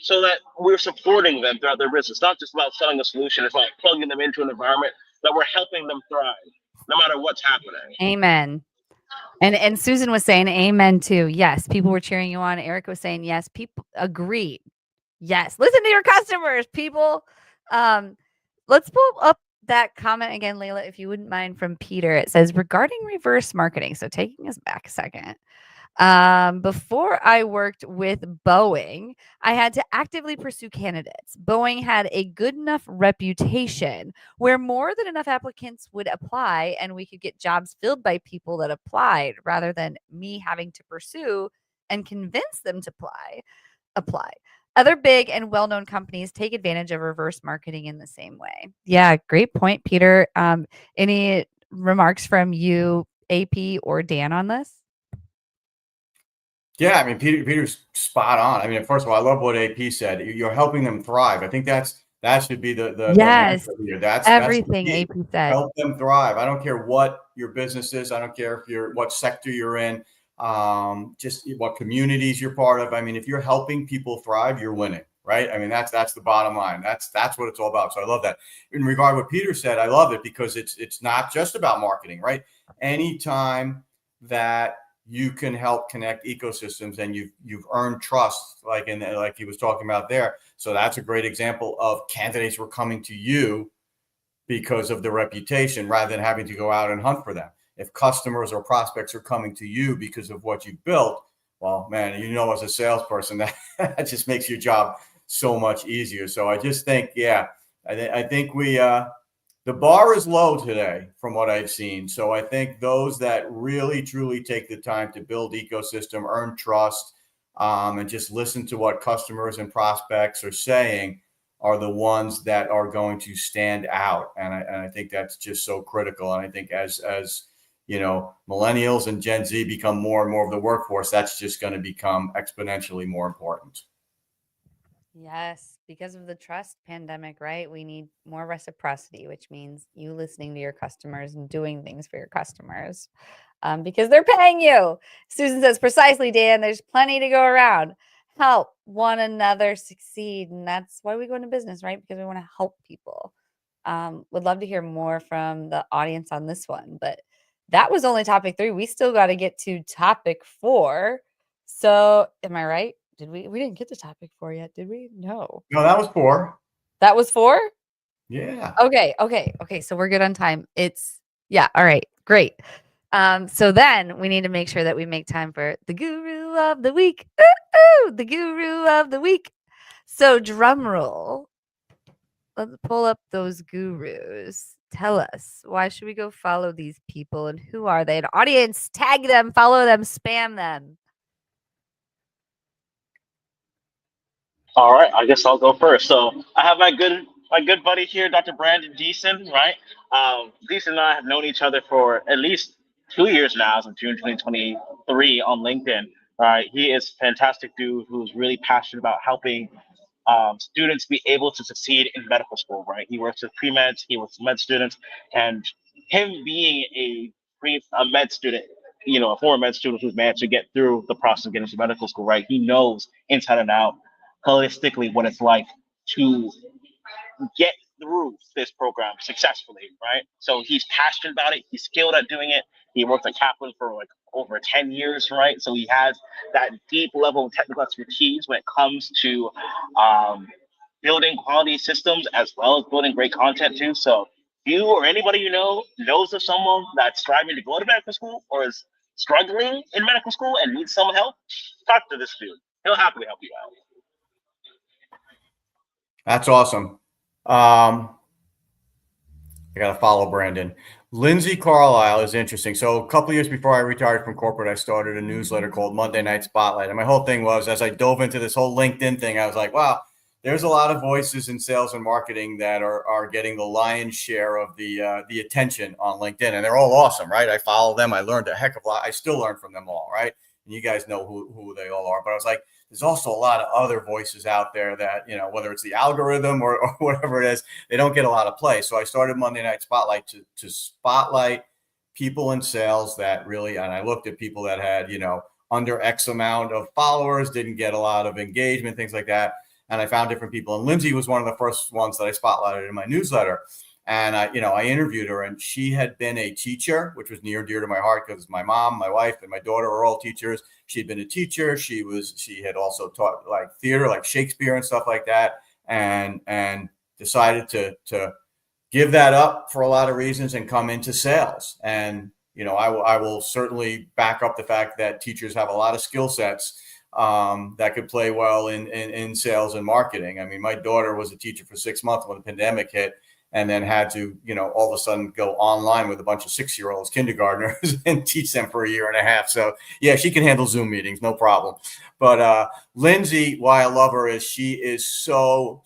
So that we're supporting them throughout their business. It's not just about selling a solution, it's about plugging them into an environment that we're helping them thrive, no matter what's happening. Amen. And Susan was saying amen too. Yes, people were cheering you on. Eric was saying yes. People agreed. Yes, listen to your customers, people. Let's pull up that comment again, Layla, if you wouldn't mind, from Peter. It says regarding reverse marketing. So taking us back a second. Before I worked with Boeing, I had to actively pursue candidates. Boeing had a good enough reputation where more than enough applicants would apply and we could get jobs filled by people that applied rather than me having to pursue and convince them to apply. Other big and well-known companies take advantage of reverse marketing in the same way. Yeah, great point, Peter. Any remarks from you, AP or Dan, on this? Yeah, I mean, Peter's spot on. I mean, first of all, I love what AP said. You're helping them thrive. I think that should be the Yes, mantra here. That's everything the key. AP said. Help them thrive. I don't care what your business is. I don't care if what sector you're in, just what communities you're part of. I mean, if you're helping people thrive, you're winning, right? I mean, that's the bottom line. That's what it's all about. So I love that. In regard to what Peter said, I love it because it's not just about marketing, right? Anytime that you can help connect ecosystems and you've earned trust, like he was talking about there. So that's a great example of candidates were coming to you because of the reputation rather than having to go out and hunt for them. If customers or prospects are coming to you because of what you built, well, man, as a salesperson, that just makes your job so much easier. So I just think, yeah, I think the bar is low today from what I've seen. So I think those that really, truly take the time to build ecosystem, earn trust, and just listen to what customers and prospects are saying are the ones that are going to stand out. And I think that's just so critical. And I think as millennials and Gen Z become more and more of the workforce, that's just going to become exponentially more important. Yes, because of the trust pandemic, right? We need more reciprocity, which means you listening to your customers and doing things for your customers because they're paying you. Susan says, precisely, Dan, there's plenty to go around. Help one another succeed. And that's why we go into business, right? Because we want to help people. Would love to hear more from the audience on this one, but that was only topic 3. We still got to get to topic 4. So am I right? Did we didn't get to topic 4 yet, did we? No, that was 4. That was 4? Yeah. Okay. So we're good on time. Yeah. All right. Great. So then we need to make sure that we make time for the guru of the week. The guru of the week. So drum roll. Let's pull up those gurus. Tell us, why should we go follow these people and who are they? An audience, tag them, follow them, spam them. All right, I guess I'll go first. So I have my good buddy here, Dr. Brandon Deason, right? Deason and I have known each other for at least 2 years now, since June 2023 on LinkedIn. Right, he is a fantastic dude who's really passionate about helping students be able to succeed in medical school. Right, he works with pre-meds, he works with med students, and him being a med student, a former med student who's managed to get through the process of getting to medical school. Right, he knows inside and out holistically what it's like to get through this program successfully, right? So he's passionate about it. He's skilled at doing it. He worked at Kaplan for like over 10 years, right? So he has that deep level of technical expertise when it comes to building quality systems as well as building great content too. So you or anybody knows of someone that's striving to go to medical school or is struggling in medical school and needs some help, talk to this dude. He'll happily help you out. That's awesome. I got to follow Brandon. Lindsay Carlisle is interesting. So a couple of years before I retired from corporate, I started a newsletter called Monday Night Spotlight. And my whole thing was, as I dove into this whole LinkedIn thing, I was like, wow, there's a lot of voices in sales and marketing that are getting the lion's share of the attention on LinkedIn. And they're all awesome, right? I follow them. I learned a heck of a lot. I still learn from them all, right? And you guys know who they all are. But I was like, there's also a lot of other voices out there that, whether it's the algorithm or whatever it is, they don't get a lot of play. So I started Monday Night Spotlight to spotlight people in sales that really, and I looked at people that had, under X amount of followers, didn't get a lot of engagement, things like that. And I found different people. And Lindsay was one of the first ones that I spotlighted in my newsletter. And I interviewed her, and she had been a teacher, which was near and dear to my heart because my mom, my wife, and my daughter are all teachers. She'd been a teacher. She had also taught like theater, like Shakespeare and stuff like that, and decided to give that up for a lot of reasons and come into sales. And I will certainly back up the fact that teachers have a lot of skill sets that could play well in sales and marketing. I mean, my daughter was a teacher for 6 months when the pandemic hit, and then had to, all of a sudden go online with a bunch of 6-year-olds, kindergartners, and teach them for a year and a half. So yeah, she can handle Zoom meetings, no problem. But Lindsay, why I love her is she is so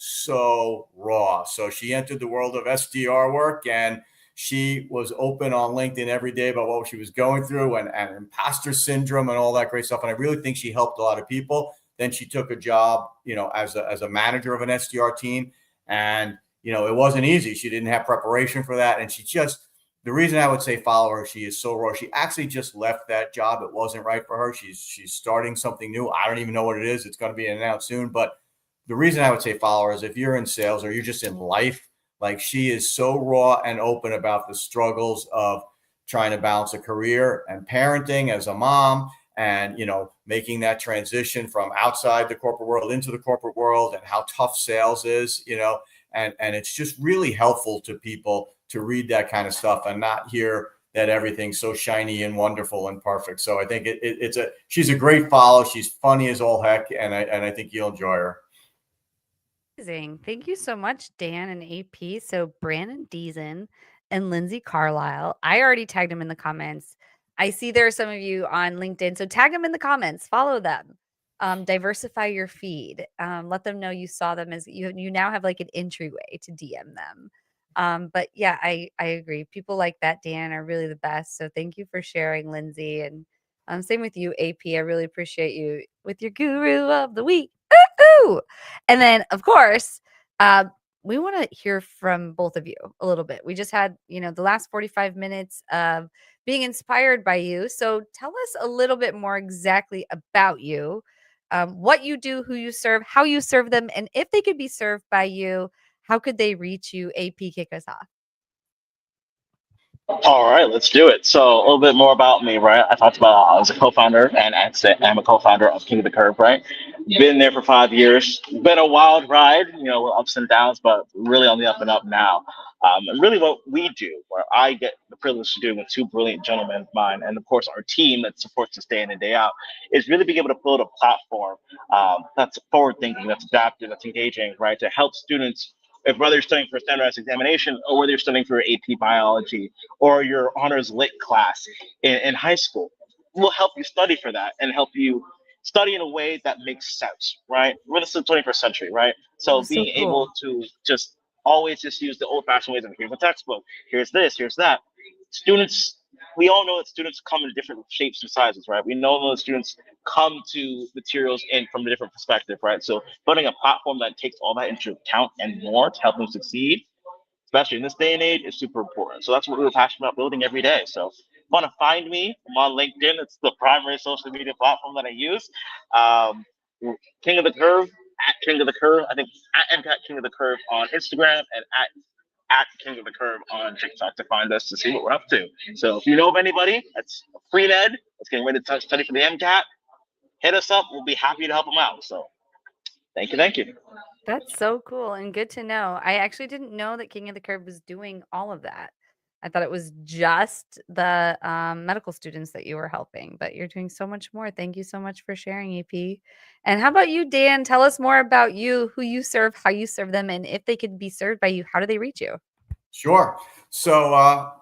raw. So she entered the world of SDR work, and she was open on LinkedIn every day about what she was going through and imposter syndrome and all that great stuff. And I really think she helped a lot of people. Then she took a job, as a manager of an SDR team, and it wasn't easy. She didn't have preparation for that. And the reason I would say follow her, she is so raw. She actually just left that job. It wasn't right for her. She's starting something new. I don't even know what it is. It's going to be announced soon. But the reason I would say follow her is if you're in sales or you're just in life, like she is so raw and open about the struggles of trying to balance a career and parenting as a mom and, making that transition from outside the corporate world into the corporate world and how tough sales is, And it's just really helpful to people to read that kind of stuff and not hear that everything's so shiny and wonderful and perfect. So I think she's a great follow. She's funny as all heck, and I think you'll enjoy her. Amazing. Thank you so much, Dan and AP. So Brandon Deason and Lindsay Carlisle. I already tagged them in the comments. I see there are some of you on LinkedIn. So tag them in the comments. Follow them. Diversify your feed. Let them know you saw them as you now have like an entryway to DM them. But yeah, I agree. People like that, Dan, are really the best. So thank you for sharing, Lindsay. And same with you, AP. I really appreciate you with your guru of the week. Ooh. And then, of course, we want to hear from both of you a little bit. We just had, the last 45 minutes of being inspired by you. So tell us a little bit more exactly about you, what you do, who you serve, how you serve them, and if they could be served by you, how could they reach you? AP, kick us off. All right, let's do it. So a little bit more about me, right? I talked about I was a co-founder, and I'm a co-founder of King of the Curve, right? Been there for 5 years. Been a wild ride, ups and downs, but really on the up and up now. And really what we do, where I get the privilege to do with two brilliant gentlemen of mine, and of course our team that supports us day in and day out, is really being able to build a platform that's forward-thinking, that's adaptive, that's engaging, right? To help students, if whether you're studying for a standardized examination or whether you're studying for AP biology or your honors lit class in high school, we'll help you study for that and help you study in a way that makes sense, right? We're in the 21st century, right? So That's so being cool. able to just always just use the old-fashioned ways of here's a textbook, here's this, here's that. Students, we all know that students come in different shapes and sizes, right? We know that students come to materials in from a different perspective, right? So building a platform that takes all that into account and more to help them succeed, especially in this day and age, is super important. So that's what we were passionate about building every day. So if you want to find me, I'm on LinkedIn. It's the primary social media platform that I use. Um, King of the Curve, at King of the Curve. I think at MCAT King of the Curve on Instagram and at King of the Curve on TikTok to find us to see what we're up to. So if you know of anybody that's a pre-med that's getting ready to study for the MCAT, hit us up. We'll be happy to help them out. So thank you. That's so cool and good to know. I actually didn't know that King of the Curve was doing all of that. I thought it was just the medical students that you were helping, but you're doing so much more. Thank you so much for sharing, EP. And how about you, Dan? Tell us more about you, who you serve, how you serve them, and if they could be served by you, how do they reach you? Sure. So,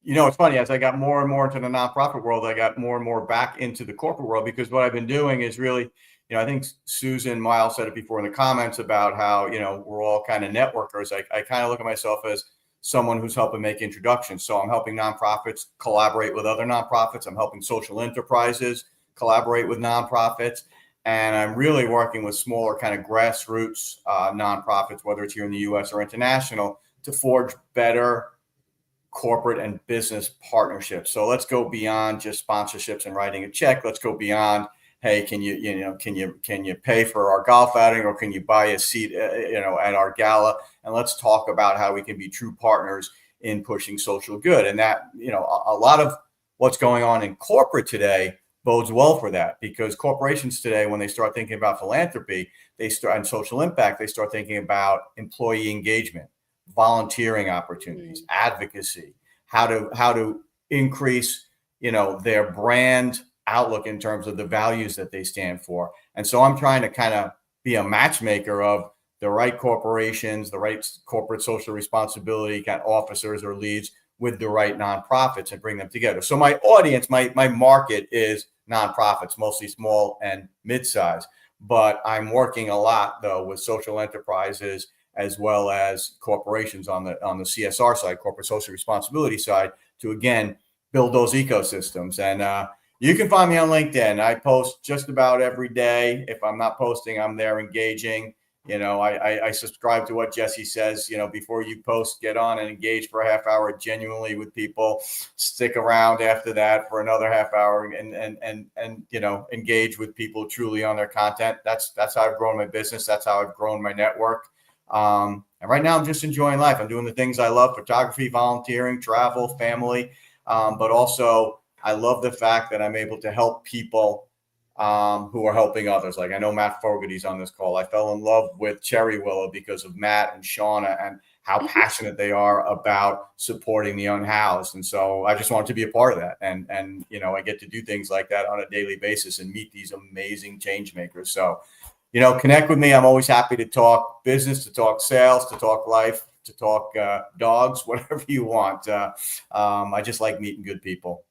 it's funny, as I got more and more into the nonprofit world, I got more and more back into the corporate world, because what I've been doing is really, I think Susan Miles said it before in the comments about how, we're all kind of networkers. I kind of look at myself as someone who's helping make introductions. So I'm helping nonprofits collaborate with other nonprofits. I'm helping social enterprises collaborate with nonprofits. And I'm really working with smaller kind of grassroots nonprofits, whether it's here in the US or international, to forge better corporate and business partnerships. So let's go beyond just sponsorships and writing a check. Let's go beyond, hey, can you pay for our golf outing, or can you buy a seat, at our gala? And let's talk about how we can be true partners in pushing social good. And that, a lot of what's going on in corporate today bodes well for that, because corporations today, when they start thinking about philanthropy, and social impact, they start thinking about employee engagement, volunteering opportunities, advocacy, how to increase, their brand outlook in terms of the values that they stand for. And so I'm trying to kind of be a matchmaker of the right corporations, the right corporate social responsibility kind of officers or leads with the right nonprofits and bring them together. So my audience, my market is nonprofits, mostly small and mid-size, but I'm working a lot though with social enterprises as well as corporations on the CSR side, corporate social responsibility side, to again build those ecosystems. And you can find me on LinkedIn. I post just about every day. If I'm not posting, I'm there engaging. I subscribe to what Jesse says. Before you post, get on and engage for a half hour genuinely with people. Stick around after that for another half hour and engage with people truly on their content. That's how I've grown my business. That's how I've grown my network. And right now I'm just enjoying life. I'm doing the things I love: photography, volunteering, travel, family. But also I love the fact that I'm able to help people who are helping others. Like I know Matt Fogarty's on this call. I fell in love with Cherry Willow because of Matt and Shauna and how passionate they are about supporting the unhoused. And so I just wanted to be a part of that. And I get to do things like that on a daily basis and meet these amazing change makers. So connect with me. I'm always happy to talk business, to talk sales, to talk life, to talk dogs, whatever you want. I just like meeting good people.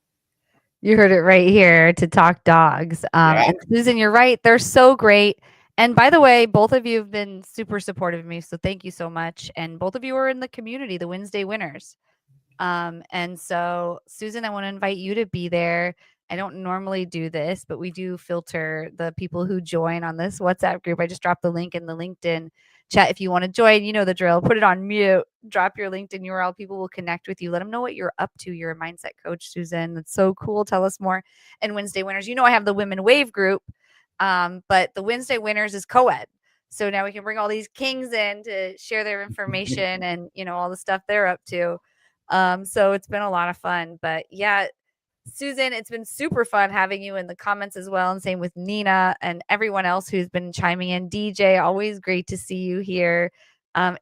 You heard it right here, to talk dogs. Yeah. And Susan, you're right. They're so great. And by the way, both of you have been super supportive of me. So thank you so much. And both of you are in the community, the WinsDay winners. And so, Susan, I want to invite you to be there. I don't normally do this, but we do filter the people who join on this WhatsApp group. I just dropped the link in the LinkedIn chat. If you want to join, you know the drill. Put it on mute, drop your LinkedIn URL. People will connect with you. Let them know what you're up to. You're a mindset coach, Susan. That's so cool. Tell us more. And WinsDay winners, I have the Women Wave group, but the WinsDay winners is co-ed. So now we can bring all these kings in to share their information and, all the stuff they're up to. So it's been a lot of fun. But yeah, Susan, it's been super fun having you in the comments as well. And same with Nina and everyone else who's been chiming in. DJ, always great to see you here.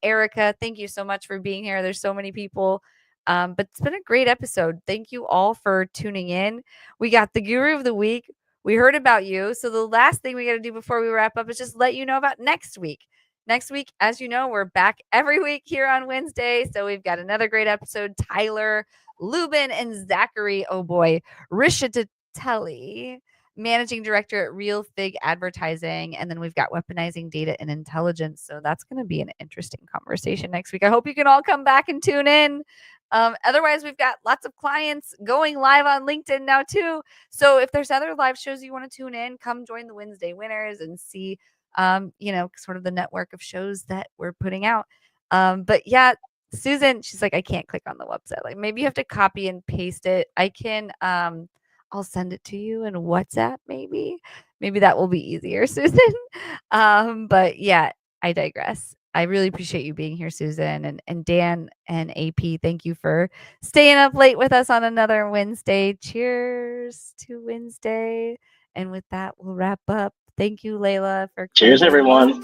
Erica, thank you so much for being here. There's so many people. But it's been a great episode. Thank you all for tuning in. We got the Guru of the Week. We heard about you. So the last thing we got to do before we wrap up is just let you know about next week. Next week, as you know, we're back every week here on WinsDay. So we've got another great episode. Tyler, Lubin, and Zachary. Oh boy. Rishitatelli, managing director at Real Fig Advertising. And then we've got weaponizing data and intelligence. So that's going to be an interesting conversation next week. I hope you can all come back and tune in. Otherwise, we've got lots of clients going live on LinkedIn now too. So if there's other live shows you want to tune in, come join the WinsDay winners and see sort of the network of shows that we're putting out. But yeah, Susan, she's like, I can't click on the website. Like maybe you have to copy and paste it. I can, I'll send it to you in WhatsApp. Maybe that will be easier, Susan. But yeah, I digress. I really appreciate you being here, Susan, and Dan and AP. Thank you for staying up late with us on another WinsDay. Cheers to WinsDay. And with that, we'll wrap up. Thank you, Layla, for Cheers, everyone.